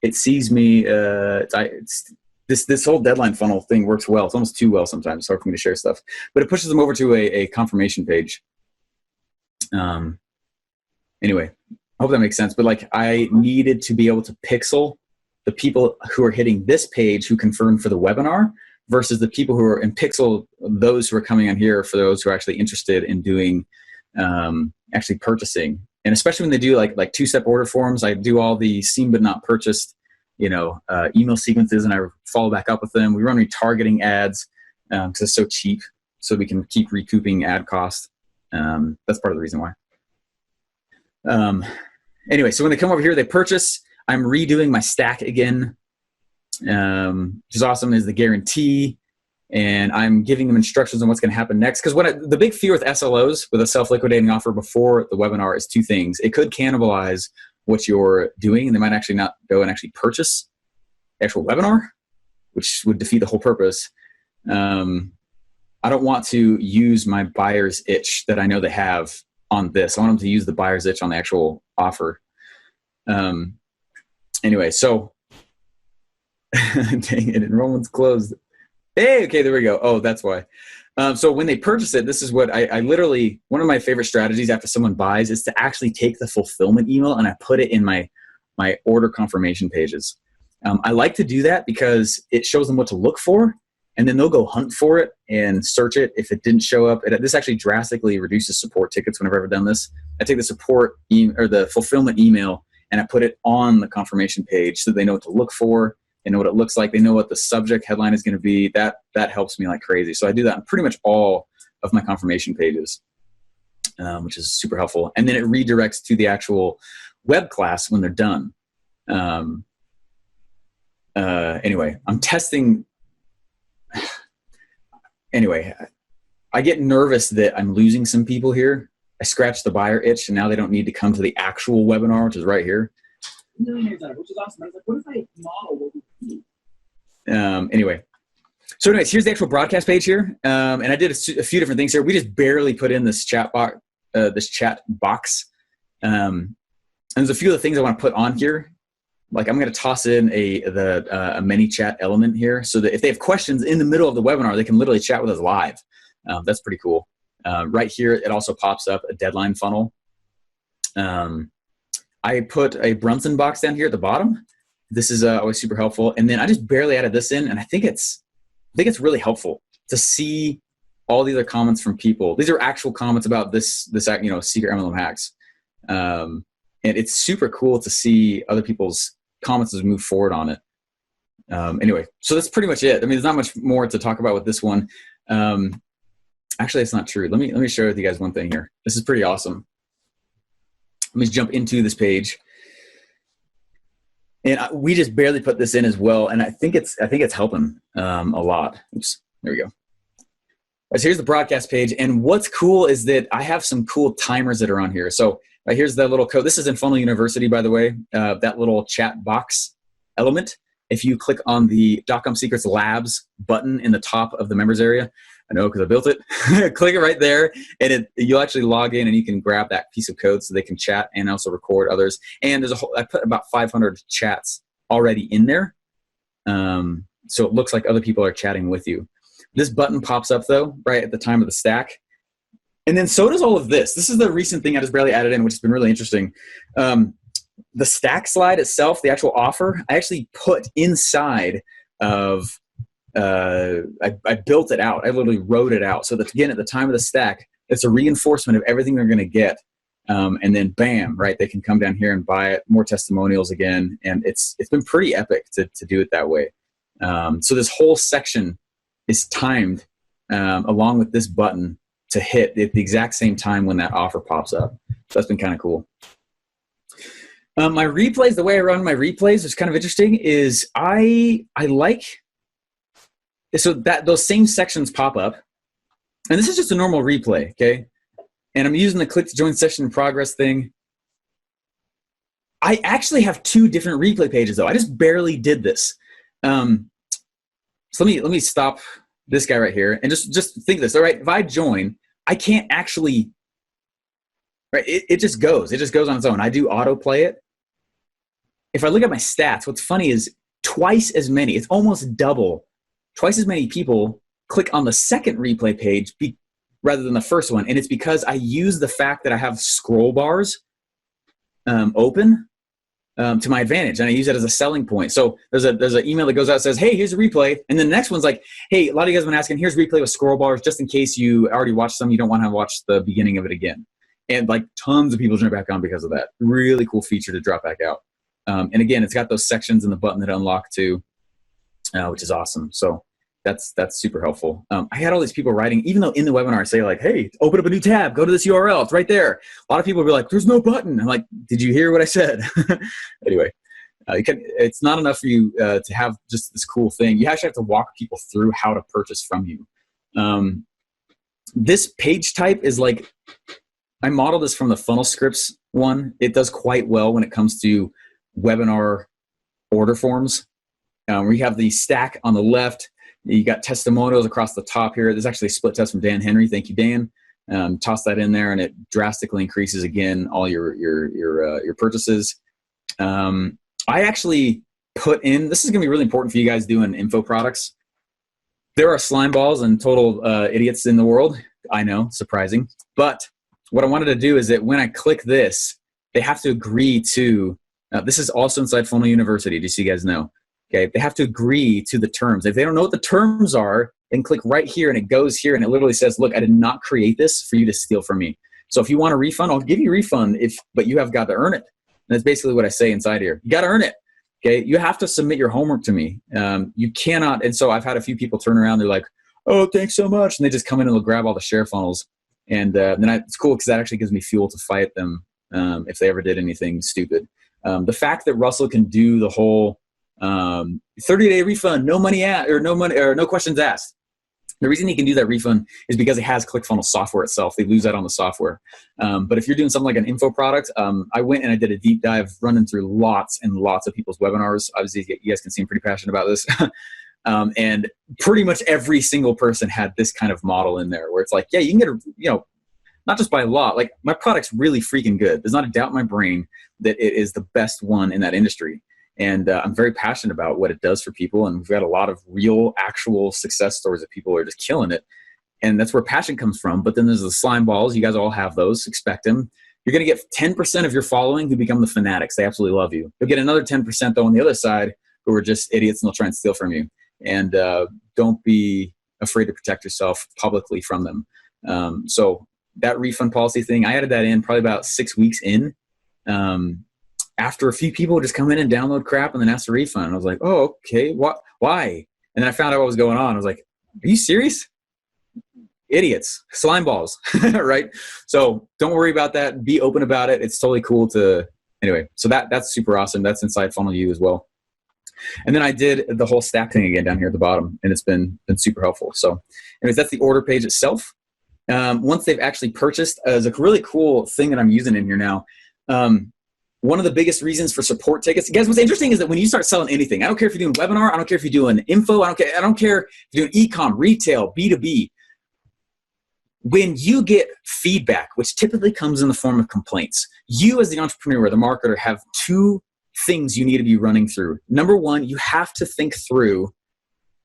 It sees me. This whole deadline funnel thing works well. It's almost too well sometimes. It's hard for me to share stuff, but it pushes them over to a confirmation page. Anyway, I hope that makes sense. But like, I needed to be able to pixel the people who are hitting this page who confirmed for the webinar versus the people who are in pixel those who are coming on here for those who are actually interested in doing actually purchasing. And especially when they do like two-step order forms, I do all the seen but not purchased, email sequences, and I follow back up with them. We run retargeting ads because it's so cheap, so we can keep recouping ad costs. That's part of the reason why. Anyway, so when they come over here, they purchase. I'm redoing my stack again, which is awesome. Is the guarantee. And I'm giving them instructions on what's going to happen next. Because the big fear with SLOs, with a self-liquidating offer before the webinar, is two things. It could cannibalize what you're doing, and they might actually not go and actually purchase the actual webinar, which would defeat the whole purpose. I don't want to use my buyer's itch that I know they have on this. I want them to use the buyer's itch on the actual offer. Anyway, so dang it, enrollment's closed. Hey, okay, there we go. Oh, that's why. So when they purchase it, this is what I literally, one of my favorite strategies after someone buys is to actually take the fulfillment email and I put it in my order confirmation pages. I like to do that because it shows them what to look for, and then they'll go hunt for it and search it. If it didn't show up, this actually drastically reduces support tickets whenever I've ever done this. I take the support or the fulfillment email and I put it on the confirmation page so they know what to look for. They know what it looks like. They know what the subject headline is going to be. That helps me like crazy. So I do that on pretty much all of my confirmation pages, which is super helpful. And then it redirects to the actual web class when they're done. Anyway, I'm testing. Anyway, I get nervous that I'm losing some people here. I scratched the buyer itch, and now they don't need to come to the actual webinar, which is right here. Which is awesome. I was like, what if I model what we need? Anyway, so anyways, here's the actual broadcast page here, and I did a few different things here. We just barely put in this chat box, and there's a few of the things I want to put on here. Like I'm going to toss in a mini chat element here, so that if they have questions in the middle of the webinar, they can literally chat with us live. That's pretty cool. Right here, it also pops up a deadline funnel. I put a Brunson box down here at the bottom. This is always super helpful. And then I just barely added this in, and I think it's really helpful to see all the other comments from people. These are actual comments about this secret MLM hacks. And it's super cool to see other people's comments as we move forward on it. Anyway, so that's pretty much it. I mean, there's not much more to talk about with this one. Actually, it's not true. Let me share with you guys one thing here. This is pretty awesome. Let me jump into this page. And we just barely put this in as well. And I think it's helping a lot. Oops, there we go. So here's the broadcast page. And what's cool is that I have some cool timers that are on here. So right here's the little code. This is in Funnel University, by the way, that little chat box element. If you click on the .com Secrets Labs button in the top of the members area, I know because I built it, click it right there, and you'll actually log in and you can grab that piece of code so they can chat and also record others. And I put about 500 chats already in there. So it looks like other people are chatting with you. This button pops up though, right at the time of the stack. And then so does all of this. This is the recent thing I just barely added in, which has been really interesting. The stack slide itself, the actual offer, I actually put inside of, I built it out. I literally wrote it out so that, again, at the time of the stack, it's a reinforcement of everything they're going to get. And then bam, right, they can come down here and buy it, more testimonials again. And it's been pretty epic to do it that way. So this whole section is timed along with this button to hit at the exact same time when that offer pops up. So that's been kind of cool. My replays, the way I run my replays is kind of interesting, is I like, so that those same sections pop up, and this is just a normal replay, okay? And I'm using the click to join session in progress thing. I actually have two different replay pages though. I just barely did this. So let me stop this guy right here and just think this. All right, if I join, I can't actually, right? It just goes. It just goes on its own. I do autoplay it. If I look at my stats, what's funny is twice as many, it's almost double, twice as many people click on the second replay page rather than the first one. And it's because I use the fact that I have scroll bars open to my advantage. And I use that as a selling point. So there's an email that goes out that says, hey, here's a replay. And then the next one's like, hey, a lot of you guys have been asking, here's replay with scroll bars, just in case you already watched some, you don't want to watch the beginning of it again. And like tons of people jump back on because of that. Really cool feature to drop back out. And again, it's got those sections in the button that unlock too, which is awesome. So that's super helpful. I had all these people writing, even though in the webinar I say like, hey, open up a new tab, go to this URL, it's right there. A lot of people will be like, there's no button. I'm like, did you hear what I said? Anyway, it's not enough for you to have just this cool thing. You actually have to walk people through how to purchase from you. This page type is like, I modeled this from the funnel scripts one. It does quite well when it comes to webinar order forms. We have the stack on the left. You got testimonials across the top here. There's actually a split test from Dan Henry. Thank you, Dan. Toss that in there, and it drastically increases again all your purchases. I actually put in. This is going to be really important for you guys doing info products. there are slime balls and total idiots in the world. I know, surprising. But what I wanted to do is that when I click this, they have to agree to, this is also inside Funnel University, just so you guys know. Okay, they have to agree to the terms. If they don't know what the terms are, they can click right here and it goes here and it literally says, look, I did not create this for you to steal from me. So if you want a refund, I'll give you a refund, but you have got to earn it. And that's basically what I say inside here. You got to earn it. Okay, you have to submit your homework to me. You cannot, and so I've had a few people turn around, they're like, oh, thanks so much. And they just come in and they'll grab all the share funnels. And then it's cool because that actually gives me fuel to fight them if they ever did anything stupid. The fact that Russell can do the whole 30-day refund, no questions asked. The reason he can do that refund is because it has ClickFunnels software itself. They lose that on the software. But if you're doing something like an info product, I went and I did a deep dive running through lots and lots of people's webinars. Obviously, you guys can see I'm pretty passionate about this. And pretty much every single person had this kind of model in there where it's like, yeah, you can get not just by law, like my product's really freaking good. There's not a doubt in my brain that it is the best one in that industry. And I'm very passionate about what it does for people. And we've got a lot of real, actual success stories of people who are just killing it. And that's where passion comes from. But then there's the slime balls. You guys all have those. Expect them. You're going to get 10% of your following who become the fanatics. They absolutely love you. You'll get another 10% though on the other side who are just idiots and they'll try and steal from you. And don't be afraid to protect yourself publicly from them. So that refund policy thing, I added that in probably about 6 weeks in. After a few people just come in and download crap and then ask a refund. And I was like, oh, okay, why? And then I found out what was going on. I was like, are you serious? Idiots, slime balls, right? So don't worry about that. Be open about it. It's totally cool anyway, so that's super awesome. That's inside Funnel U as well. And then I did the whole stack thing again down here at the bottom, and it's been super helpful. So anyways, that's the order page itself. Once they've actually purchased, is a really cool thing that I'm using in here now. One of the biggest reasons for support tickets, guys, what's interesting is that when you start selling anything, I don't care if you're doing webinar, I don't care if you're doing info, I don't care if you're doing e-com, retail, B2B. When you get feedback, which typically comes in the form of complaints, you as the entrepreneur or the marketer have two things you need to be running through. Number one, you have to think through,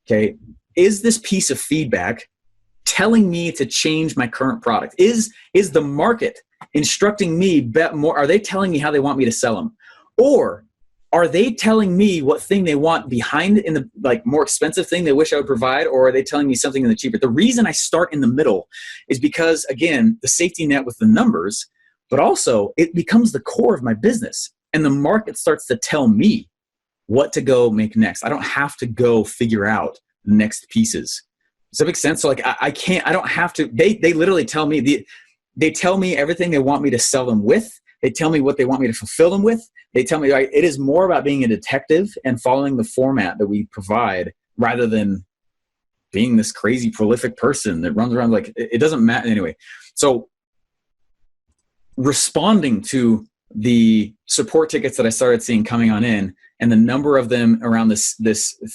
okay, is this piece of feedback telling me to change my current product? Is the market instructing me bet more? Are they telling me how they want me to sell them? Or are they telling me what thing they want behind in the more expensive thing they wish I would provide? Or are they telling me something in the cheaper? The reason I start in the middle is because, again, the safety net with the numbers, but also it becomes the core of my business. And the market starts to tell me what to go make next. I don't have to go figure out the next pieces. Does that make sense? So I don't have to, they literally tell me, they tell me everything they want me to sell them with. They tell me what they want me to fulfill them with. They tell me, right, it is more about being a detective and following the format that we provide rather than being this crazy prolific person that runs around it doesn't matter anyway. So responding to the support tickets that I started seeing coming on in and the number of them around this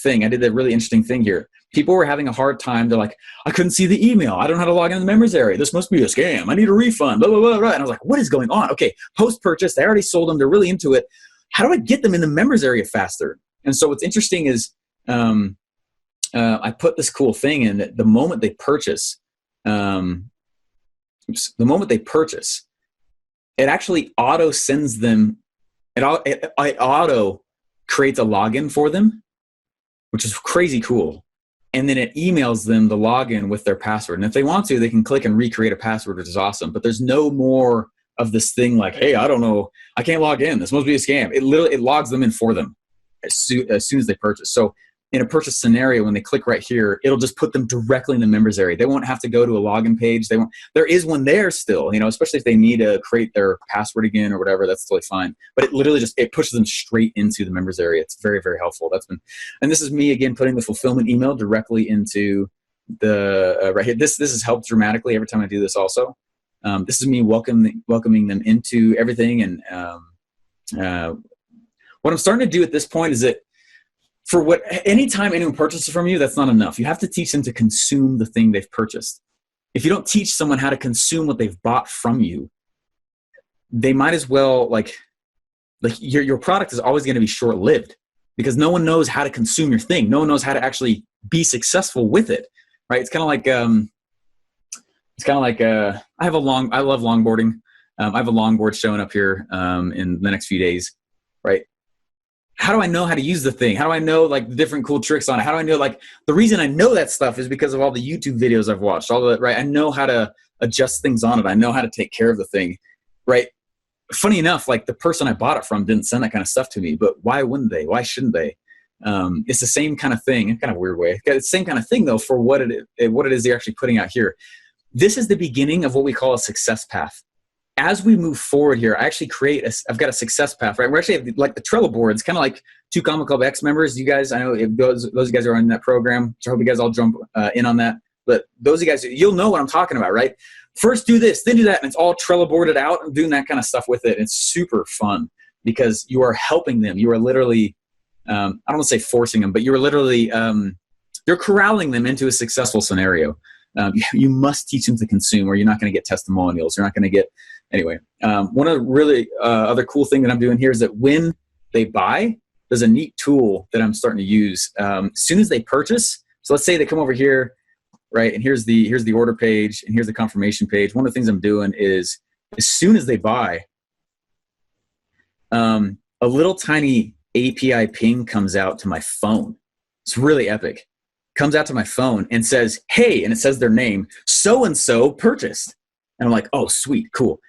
thing, I did a really interesting thing here. People were having a hard time. They're like, I couldn't see the email. I don't know how to log into the members area. This must be a scam. I need a refund, blah, blah, blah, blah. And I was like, what is going on? Okay, post-purchase, they already sold them. They're really into it. How do I get them in the members area faster? And so what's interesting is I put this cool thing in that the moment they purchase, it actually auto sends them, it auto creates a login for them, which is crazy cool. And then it emails them the login with their password. And if they want to, they can click and recreate a password, which is awesome. But there's no more of this thing like, hey, I don't know, I can't log in. This must be a scam. It logs them in for them as soon as they purchase. So in a purchase scenario, when they click right here, it'll just put them directly in the members area. They won't have to go to a login page. There is one there still, especially if they need to create their password again or whatever, that's totally fine. But it literally it pushes them straight into the members area. It's very, very helpful. And this is me again, putting the fulfillment email directly into the, right here. This has helped dramatically every time I do this also. This is me welcoming them into everything. And what I'm starting to do at this point is that anytime anyone purchases from you, that's not enough. You have to teach them to consume the thing they've purchased. If you don't teach someone how to consume what they've bought from you, they might as well your product is always going to be short-lived because no one knows how to consume your thing. No one knows how to actually be successful with it, right? It's kind of like I love longboarding. I have a longboard showing up here in the next few days, right? How do I know how to use the thing? How do I know like the different cool tricks on it? How do I know, like, the reason I know that stuff is because of all the YouTube videos I've watched, all of it, right? I know how to adjust things on it. I know how to take care of the thing, right? Funny enough, like the person I bought it from didn't send that kind of stuff to me, but why wouldn't they? Why shouldn't they? It's the same kind of thing, in kind of a weird way. It's the same kind of thing though, for what it is they're actually putting out here. This is the beginning of what we call a success path. As we move forward here, I actually I've got a success path, right? We're actually like the Trello boards, kind of like 2 Comic Club X members. You guys, I know if those of you guys are in that program, so I hope you guys all jump in on that. But those of you guys, you'll know what I'm talking about, right? First do this, then do that, and it's all Trello boarded out. I'm doing that kind of stuff with it. It's super fun because you are helping them. You are literally, I don't want to say forcing them, but you're literally, you're corralling them into a successful scenario. You must teach them to consume, or you're not going to get testimonials. You're not going to get, anyway. One of the really other cool thing that I'm doing here is that when they buy, there's a neat tool that I'm starting to use. As soon as they purchase, so let's say they come over here, right, and here's the order page, and here's the confirmation page. One of the things I'm doing is, as soon as they buy, a little tiny API ping comes out to my phone. It's really epic. Comes out to my phone and says, hey, and it says their name, so-and-so purchased. And I'm like, oh, sweet, cool.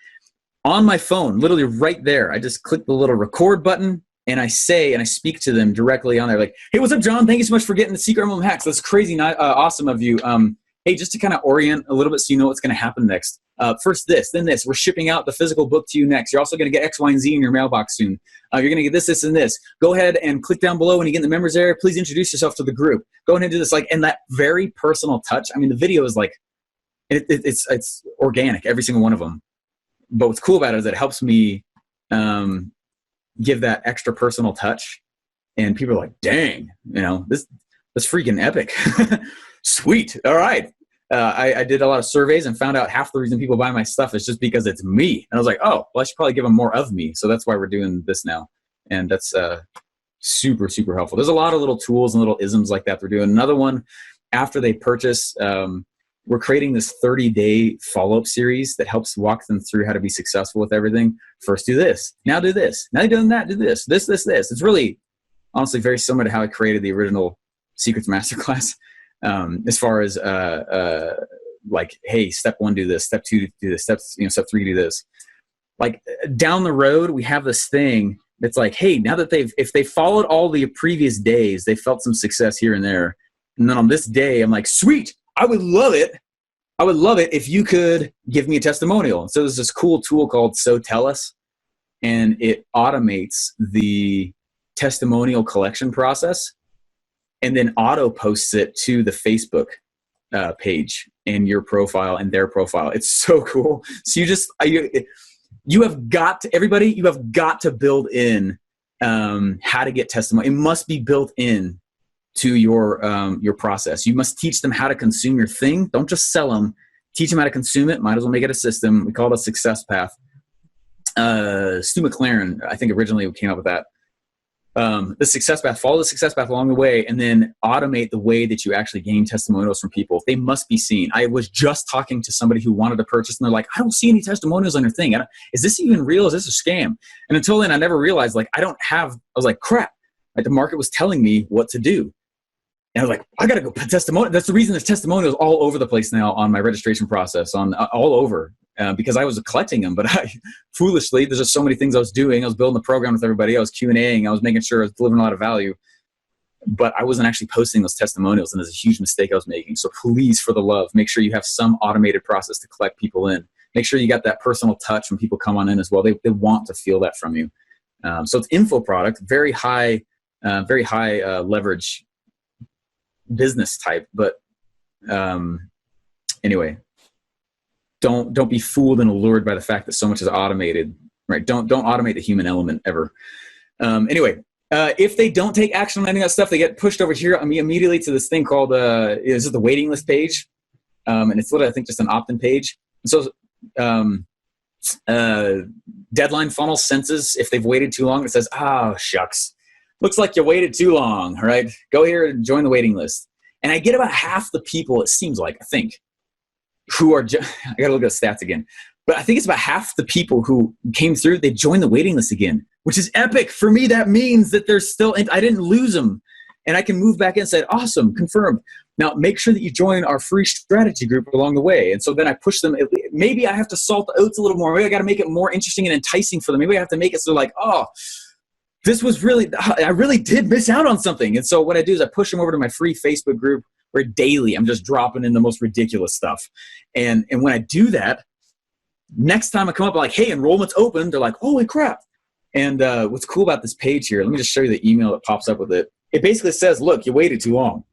On my phone, literally right there, I just click the little record button, and I speak to them directly on there, like, hey, what's up, John? Thank you so much for getting the Secret Emblem hacks. That's crazy, awesome of you. Hey, just to kind of orient a little bit so you know what's going to happen next. First this, then this. We're shipping out the physical book to you next. You're also going to get X, Y, and Z in your mailbox soon. You're going to get this, this, and this. Go ahead and click down below when you get in the members area. Please introduce yourself to the group. Go ahead and do this. Like, and that very personal touch. I mean, the video is like, it's organic, every single one of them. But what's cool about it is it helps me give that extra personal touch. And people are like, dang, that's freaking epic. Sweet. All right. I did a lot of surveys and found out half the reason people buy my stuff is just because it's me. And I was like, oh, well, I should probably give them more of me. So that's why we're doing this now. And that's super, super helpful. There's a lot of little tools and little isms like that we're doing. Another one, after they purchase, we're creating this 30-day follow-up series that helps walk them through how to be successful with everything. First do this. Now do this. Now you're doing that. Do this. This. It's really, honestly, very similar to how I created the original Secrets Masterclass. As far as like, hey, step 1, do this. Step 2, do this. Step 3, do this. Like, down the road, we have this thing that's like, hey, now that if they followed all the previous days, they felt some success here and there. And then on this day, I'm like, sweet, I would love it if you could give me a testimonial. So there's this cool tool called So Tell Us, and it automates the testimonial collection process, and then auto posts it to the Facebook page and your profile and their profile. It's so cool. So you have got to build in how to get testimony. It must be built in to your process. You must teach them how to consume your thing. Don't just sell them. Teach them how to consume it. Might as well make it a system. We call it a success path. Stu McLaren, I think originally came up with that. The success path, follow the success path along the way, and then automate the way that you actually gain testimonials from people. They must be seen. I was just talking to somebody who wanted to purchase, and they're like, I don't see any testimonials on your thing. Is this even real? Is this a scam? And until then, I never realized, like, I was like, crap. Like, the market was telling me what to do. And I was like, I got to go put testimonial. That's the reason there's testimonials all over the place now on my registration process, all over. Because I was collecting them, but foolishly, there's just so many things I was doing. I was building the program with everybody. I was Q&Aing. I was making sure I was delivering a lot of value, but I wasn't actually posting those testimonials, and there's a huge mistake I was making. So please, for the love, make sure you have some automated process to collect people in. Make sure you got that personal touch when people come on in as well. They want to feel that from you. So it's info product, very high leverage business type. But anyway. Don't be fooled and allured by the fact that so much is automated, right? Don't automate the human element ever. Anyway, if they don't take action on any of that stuff, they get pushed over here immediately to this thing called is it the waiting list page, and it's literally, I think, just an opt-in page. And so deadline funnel senses if they've waited too long. It says, oh shucks, looks like you waited too long. All right, go here and join the waiting list. And I get about half the people, it seems like, I think, who are, I got to look at the stats again, but I think it's about half the people who came through, they joined the waiting list again, which is epic. For me, that means that they're still, I didn't lose them. And I can move back in and say, awesome, confirmed. Now, make sure that you join our free strategy group along the way. And so then I push them. Maybe I have to salt the oats a little more. Maybe I got to make it more interesting and enticing for them. Maybe I have to make it so like, oh, this was really, I really did miss out on something. And so what I do is I push them over to my free Facebook group where daily I'm just dropping in the most ridiculous stuff. And when I do that, next time I come up like, hey, enrollment's open, they're like, holy crap. And what's cool about this page here, let me just show you the email that pops up with it. It basically says, look, you waited too long.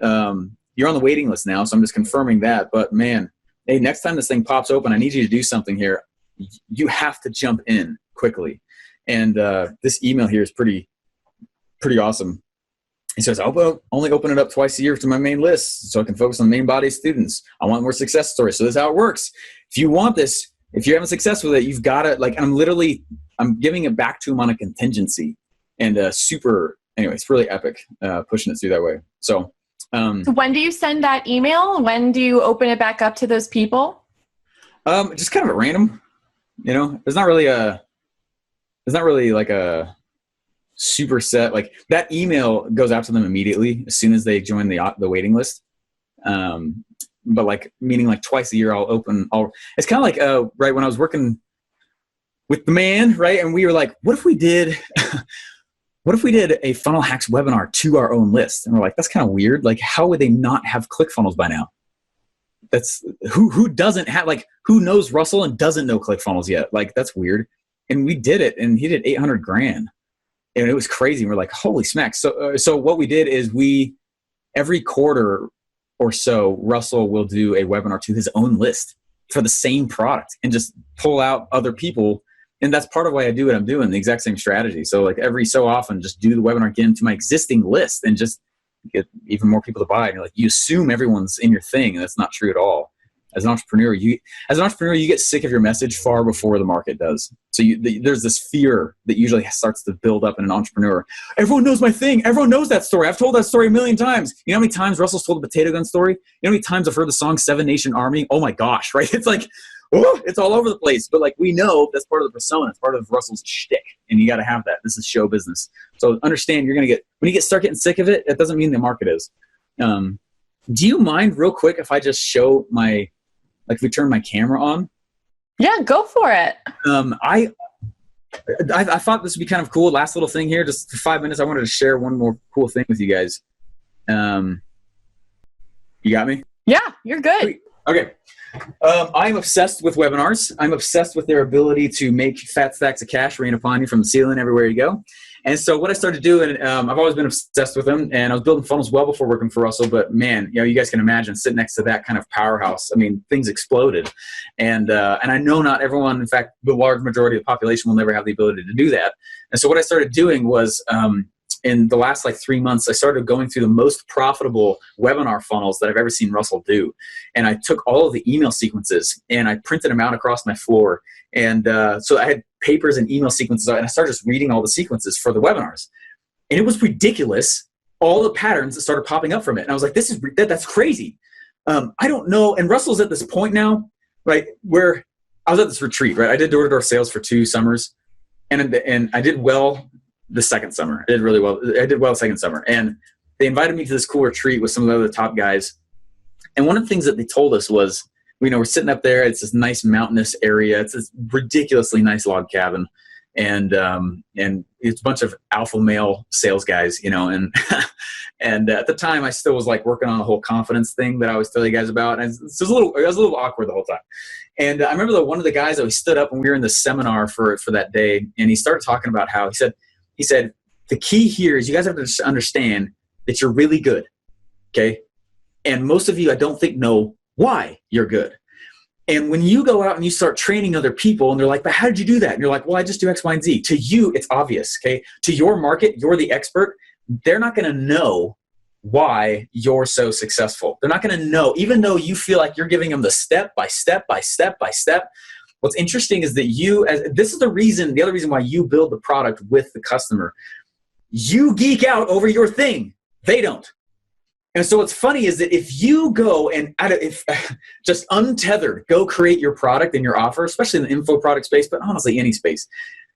You're on the waiting list now, so I'm just confirming that. But man, hey, next time this thing pops open, I need you to do something here. You have to jump in quickly. And this email here is pretty awesome. He says, I'll only open it up twice a year to my main list so I can focus on the main body of students. I want more success stories. So this is how it works. If you want this, if you're having success with it, you've got to, like, I'm giving it back to him on a contingency. And anyway, it's really epic pushing it through that way. So when do you send that email? When do you open it back up to those people? Just kind of at random, there's not really like a super set, like that email goes out to them immediately as soon as they join the waiting list. But like, meaning like twice a year it's kind of like, right. When I was working with the man, right. And we were like, what if we did a Funnel Hacks webinar to our own list? And we're like, that's kind of weird. Like, how would they not have ClickFunnels by now? That's who doesn't have, like, who knows Russell and doesn't know ClickFunnels yet? Like, that's weird. And we did it, and he did $800,000, and it was crazy. We're like, holy smack. So what we did is every quarter or so, Russell will do a webinar to his own list for the same product and just pull out other people. And that's part of why I do what I'm doing, the exact same strategy. So like every so often, just do the webinar again to my existing list and just get even more people to buy. And you're like, you assume everyone's in your thing, and that's not true at all. As an entrepreneur, you get sick of your message far before the market does. So there's this fear that usually starts to build up in an entrepreneur. Everyone knows my thing. Everyone knows that story. I've told that story a million times. You know how many times Russell's told the potato gun story? You know how many times I've heard the song Seven Nation Army? Oh my gosh, right? It's like, oh, it's all over the place. But like, we know that's part of the persona. It's part of Russell's shtick, and you got to have that. This is show business. So understand, when you start getting sick of it, it doesn't mean the market is. Do you mind real quick if I just show if we turn my camera on? Yeah, go for it. I thought this would be kind of cool. Last little thing here, just for 5 minutes, I wanted to share one more cool thing with you guys. You got me? Yeah, you're good. Okay. I'm obsessed with webinars. I'm obsessed with their ability to make fat stacks of cash rain upon you from the ceiling everywhere you go. And so what I started doing, I've always been obsessed with them, and I was building funnels well before working for Russell. But man, you guys can imagine sitting next to that kind of powerhouse. I mean, things exploded, and I know not everyone, in fact, the large majority of the population will never have the ability to do that. And so what I started doing was, in the last 3 months, I started going through the most profitable webinar funnels that I've ever seen Russell do. And I took all of the email sequences and I printed them out across my floor. And so I had papers and email sequences, and I started just reading all the sequences for the webinars. And it was ridiculous, all the patterns that started popping up from it. And I was like, that's crazy. I don't know. And Russell's at this point now, right, where I was at this retreat, right? I did door-to-door sales for 2 summers, and I did well the second summer. I did really well. I did well the second summer. And they invited me to this cool retreat with some of the other top guys. And one of the things that they told us was, we're sitting up there. It's this nice mountainous area. It's this ridiculously nice log cabin. And it's a bunch of alpha male sales guys, and and at the time I still was working on the whole confidence thing that I always tell you guys about. And it was a little awkward the whole time. And I remember one of the guys that stood up when we were in the seminar for that day, and he started talking about how he said, the key here is you guys have to understand that you're really good, okay? And most of you, I don't think, know why you're good. And when you go out and you start training other people, and they're like, but how did you do that? And you're like, well, I just do X, Y, and Z. To you, it's obvious, okay? To your market, you're the expert. They're not going to know why you're so successful. They're not going to know, even though you feel like you're giving them the step by step by step by step. What's interesting is that this is the other reason why you build the product with the customer. You geek out over your thing. They don't. And so what's funny is that if you go and if just untethered, go create your product and your offer, especially in the info product space, but honestly, any space.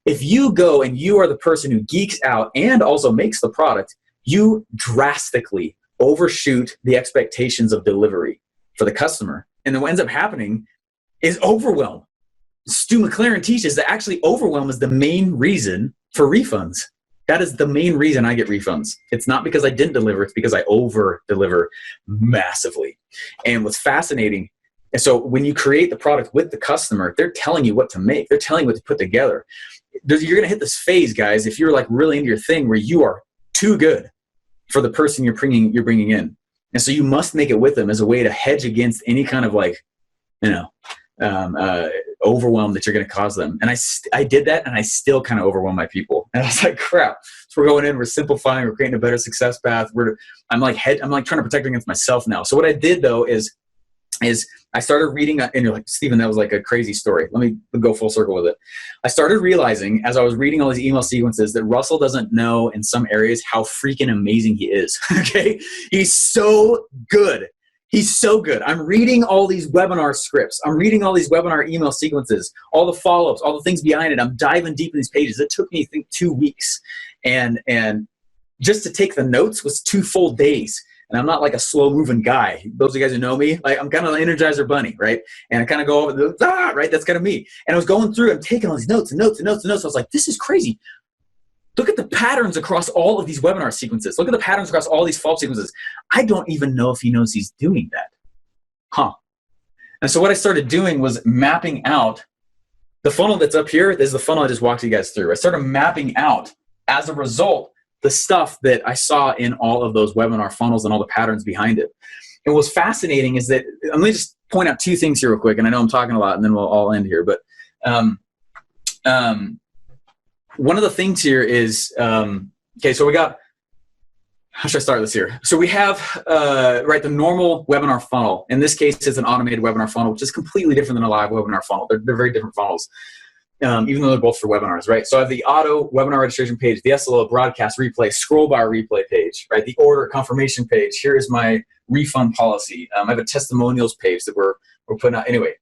If you go and you are the person who geeks out and also makes the product, you drastically overshoot the expectations of delivery for the customer. And then what ends up happening is overwhelm. Stu McLaren teaches that actually overwhelm is the main reason for refunds. That is the main reason I get refunds. It's not because I didn't deliver, it's because I over deliver massively. And what's fascinating, and so when you create the product with the customer, they're telling you what to make. They're telling you what to put together. You're going to hit this phase, guys, if you're like really into your thing where you are too good for the person you're bringing in. And so you must make it with them as a way to hedge against any kind of like, overwhelm that you're going to cause them. And I did that, and I still kind of overwhelm my people. And I was like, crap. So we're going in, we're simplifying, we're creating a better success path. I'm like trying to protect against myself now. So what I did though is I started reading, and you're like, Stephen, that was like a crazy story. Let me go full circle with it. I started realizing as I was reading all these email sequences that Russell doesn't know in some areas how freaking amazing he is. Okay. He's so good. He's so good. I'm reading all these webinar scripts. I'm reading all these webinar email sequences, all the follow-ups, all the things behind it. I'm diving deep in these pages. It took me, I think, 2 weeks. And just to take the notes was 2 full days. And I'm not like a slow-moving guy. Those of you guys who know me, like I'm kind of an Energizer bunny, right? And I kind of go over the, right? That's kind of me. And I was going through and taking all these notes and notes and notes and notes. I was like, this is crazy. Look at the patterns across all of these webinar sequences. Look at the patterns across all these follow-up sequences. I don't even know if he knows he's doing that. And so what I started doing was mapping out the funnel that's up here. This is the funnel I just walked you guys through. I started mapping out, as a result, the stuff that I saw in all of those webinar funnels and all the patterns behind it. And what's fascinating is that, let me just point out 2 things here real quick, and I know I'm talking a lot, and then we'll all end here, but one of the things here is, okay, so we got, how should I start this here? So we have, the normal webinar funnel. In this case, it's an automated webinar funnel, which is completely different than a live webinar funnel. They're very different funnels, even though they're both for webinars, right? So I have the auto webinar registration page, the SLO broadcast replay, scroll bar replay page, right? The order confirmation page. Here is my refund policy. I have a testimonials page that we're putting out. Anyway,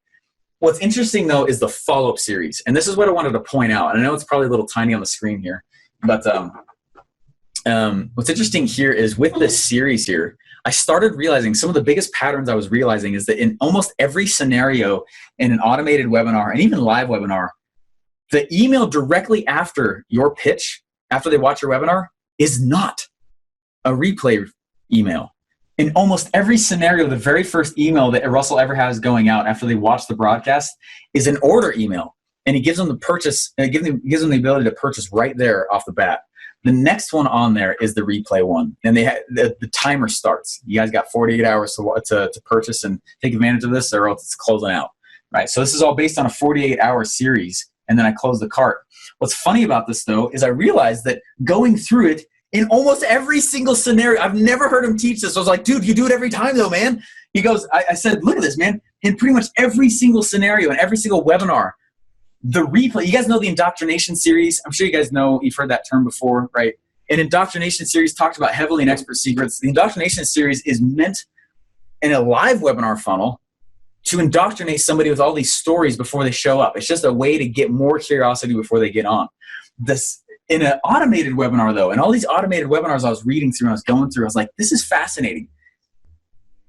what's interesting, though, is the follow-up series. And this is what I wanted to point out. And I know it's probably a little tiny on the screen here. But what's interesting here is with this series here, I started realizing some of the biggest patterns I was realizing is that in almost every scenario in an automated webinar and even live webinar, the email directly after your pitch, after they watch your webinar, is not a replay email. In almost every scenario, the very first email that Russell ever has going out after they watch the broadcast is an order email. And he gives them the purchase, and it gives them the ability to purchase right there off the bat. The next one on there is the replay one. And the timer starts. You guys got 48 hours to purchase and take advantage of this, or else it's closing out. Right? So this is all based on a 48-hour series, and then I close the cart. What's funny about this, though, is I realized that going through it, in almost every single scenario, I've never heard him teach this. I was like, dude, you do it every time though, man. He goes, I said, look at this, man. In pretty much every single scenario and every single webinar, the replay, you guys know the indoctrination series. I'm sure you guys know, you've heard that term before, right? An indoctrination series talked about heavily in expert secrets. The indoctrination series is meant in a live webinar funnel to indoctrinate somebody with all these stories before they show up. It's just a way to get more curiosity before they get on. In an automated webinar, though, and all these automated webinars I was reading through and I was going through, I was like, this is fascinating.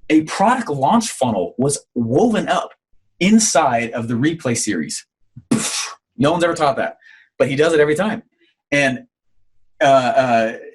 A product launch funnel was woven up inside of the replay series. No one's ever taught that, but he does it every time. And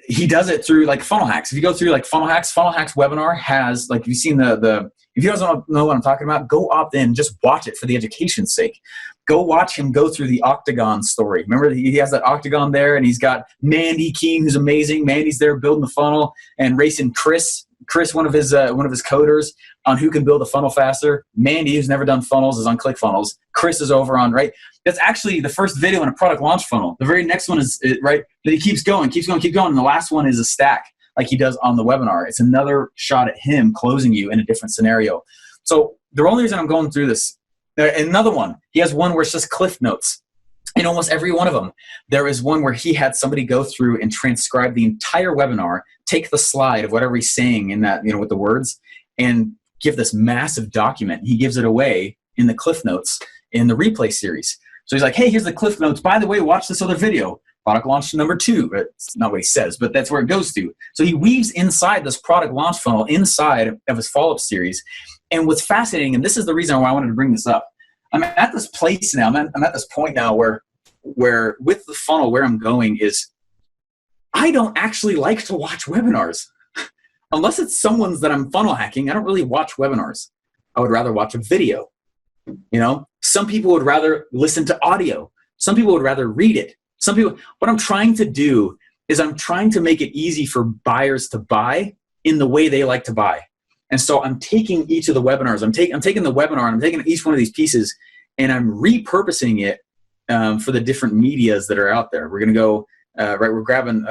he does it through like funnel hacks. If you go through like funnel hacks webinar has, like, if you've seen if you guys don't know what I'm talking about, go opt in, just watch it for the education's sake. Go watch him go through the Octagon story. Remember, he has that Octagon there, and he's got Mandy Keene, who's amazing. Mandy's there building the funnel, and racing Chris, one of his coders, on who can build a funnel faster. Mandy, who's never done funnels, is on ClickFunnels. Chris is over on, right? That's actually the first video in a product launch funnel. The very next one is, right, that he keeps going. And the last one is a stack, like he does on the webinar. It's another shot at him closing you in a different scenario. So the only reason I'm going through this, another one, he has one where it's just cliff notes. In almost every one of them, there was one where he had somebody go through and transcribe the entire webinar, take the slide of whatever he's saying in that, with the words, and give this massive document. He gives it away in the Cliff Notes in the replay series. So he's like, hey, here's the Cliff Notes. By the way, watch this other video. Product launch number 2. It's not what he says, but that's where it goes to. So he weaves inside this product launch funnel inside of his follow-up series. And what's fascinating, and this is the reason why I wanted to bring this up, I'm at this place now, I'm at this point now where with the funnel, where I'm going is I don't actually like to watch webinars. Unless it's someone's that I'm funnel hacking, I don't really watch webinars. I would rather watch a video. Some people would rather listen to audio. Some people would rather read it. What I'm trying to do is I'm trying to make it easy for buyers to buy in the way they like to buy. And so I'm taking each of the webinars, I'm taking the webinar, and I'm taking each one of these pieces, and I'm repurposing it for the different medias that are out there. We're going to go, we're grabbing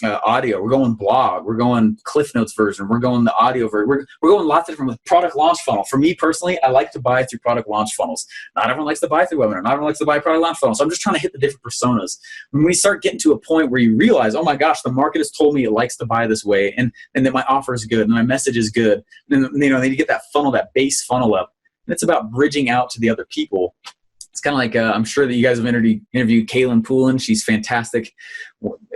audio, we're going blog, we're going Cliff Notes version, we're going the audio version, we're going lots of different product launch funnel. For me personally, I like to buy through product launch funnels. Not everyone likes to buy through webinar, not everyone likes to buy product launch funnels. So I'm just trying to hit the different personas. When we start getting to a point where you realize, oh my gosh, the market has told me it likes to buy this way, and that my offer is good, and my message is good, and then you get that funnel, that base funnel up. And it's about bridging out to the other people. It's kind of like, I'm sure that you guys have interviewed Kaylin Poulin. She's fantastic.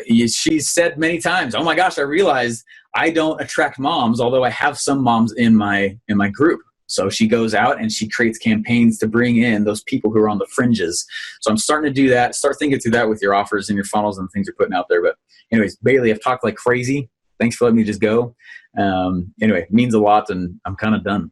She's said many times, oh my gosh, I realized I don't attract moms, although I have some moms in my group. So she goes out and she creates campaigns to bring in those people who are on the fringes. So I'm starting to do that. Start thinking through that with your offers and your funnels and things you're putting out there. But anyways, Bailey, I've talked like crazy. Thanks for letting me just go. Anyway, it means a lot, and I'm kind of done.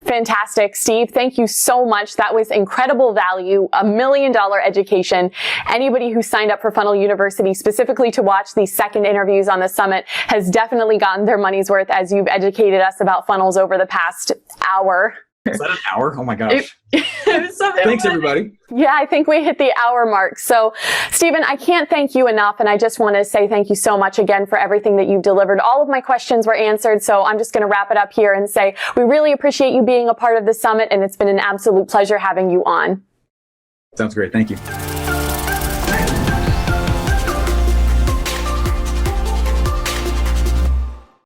Fantastic, Steve. Thank you so much. That was incredible value, $1 million education. Anybody who signed up for Funnel University specifically to watch these second interviews on the summit has definitely gotten their money's worth, as you've educated us about funnels over the past hour. Is that an hour? Oh my gosh. Thanks, everybody. Yeah, I think we hit the hour mark. So, Stephen, I can't thank you enough, and I just want to say thank you so much again for everything that you've delivered. All of my questions were answered, so I'm just going to wrap it up here and say we really appreciate you being a part of the summit, and it's been an absolute pleasure having you on. Sounds great. Thank you.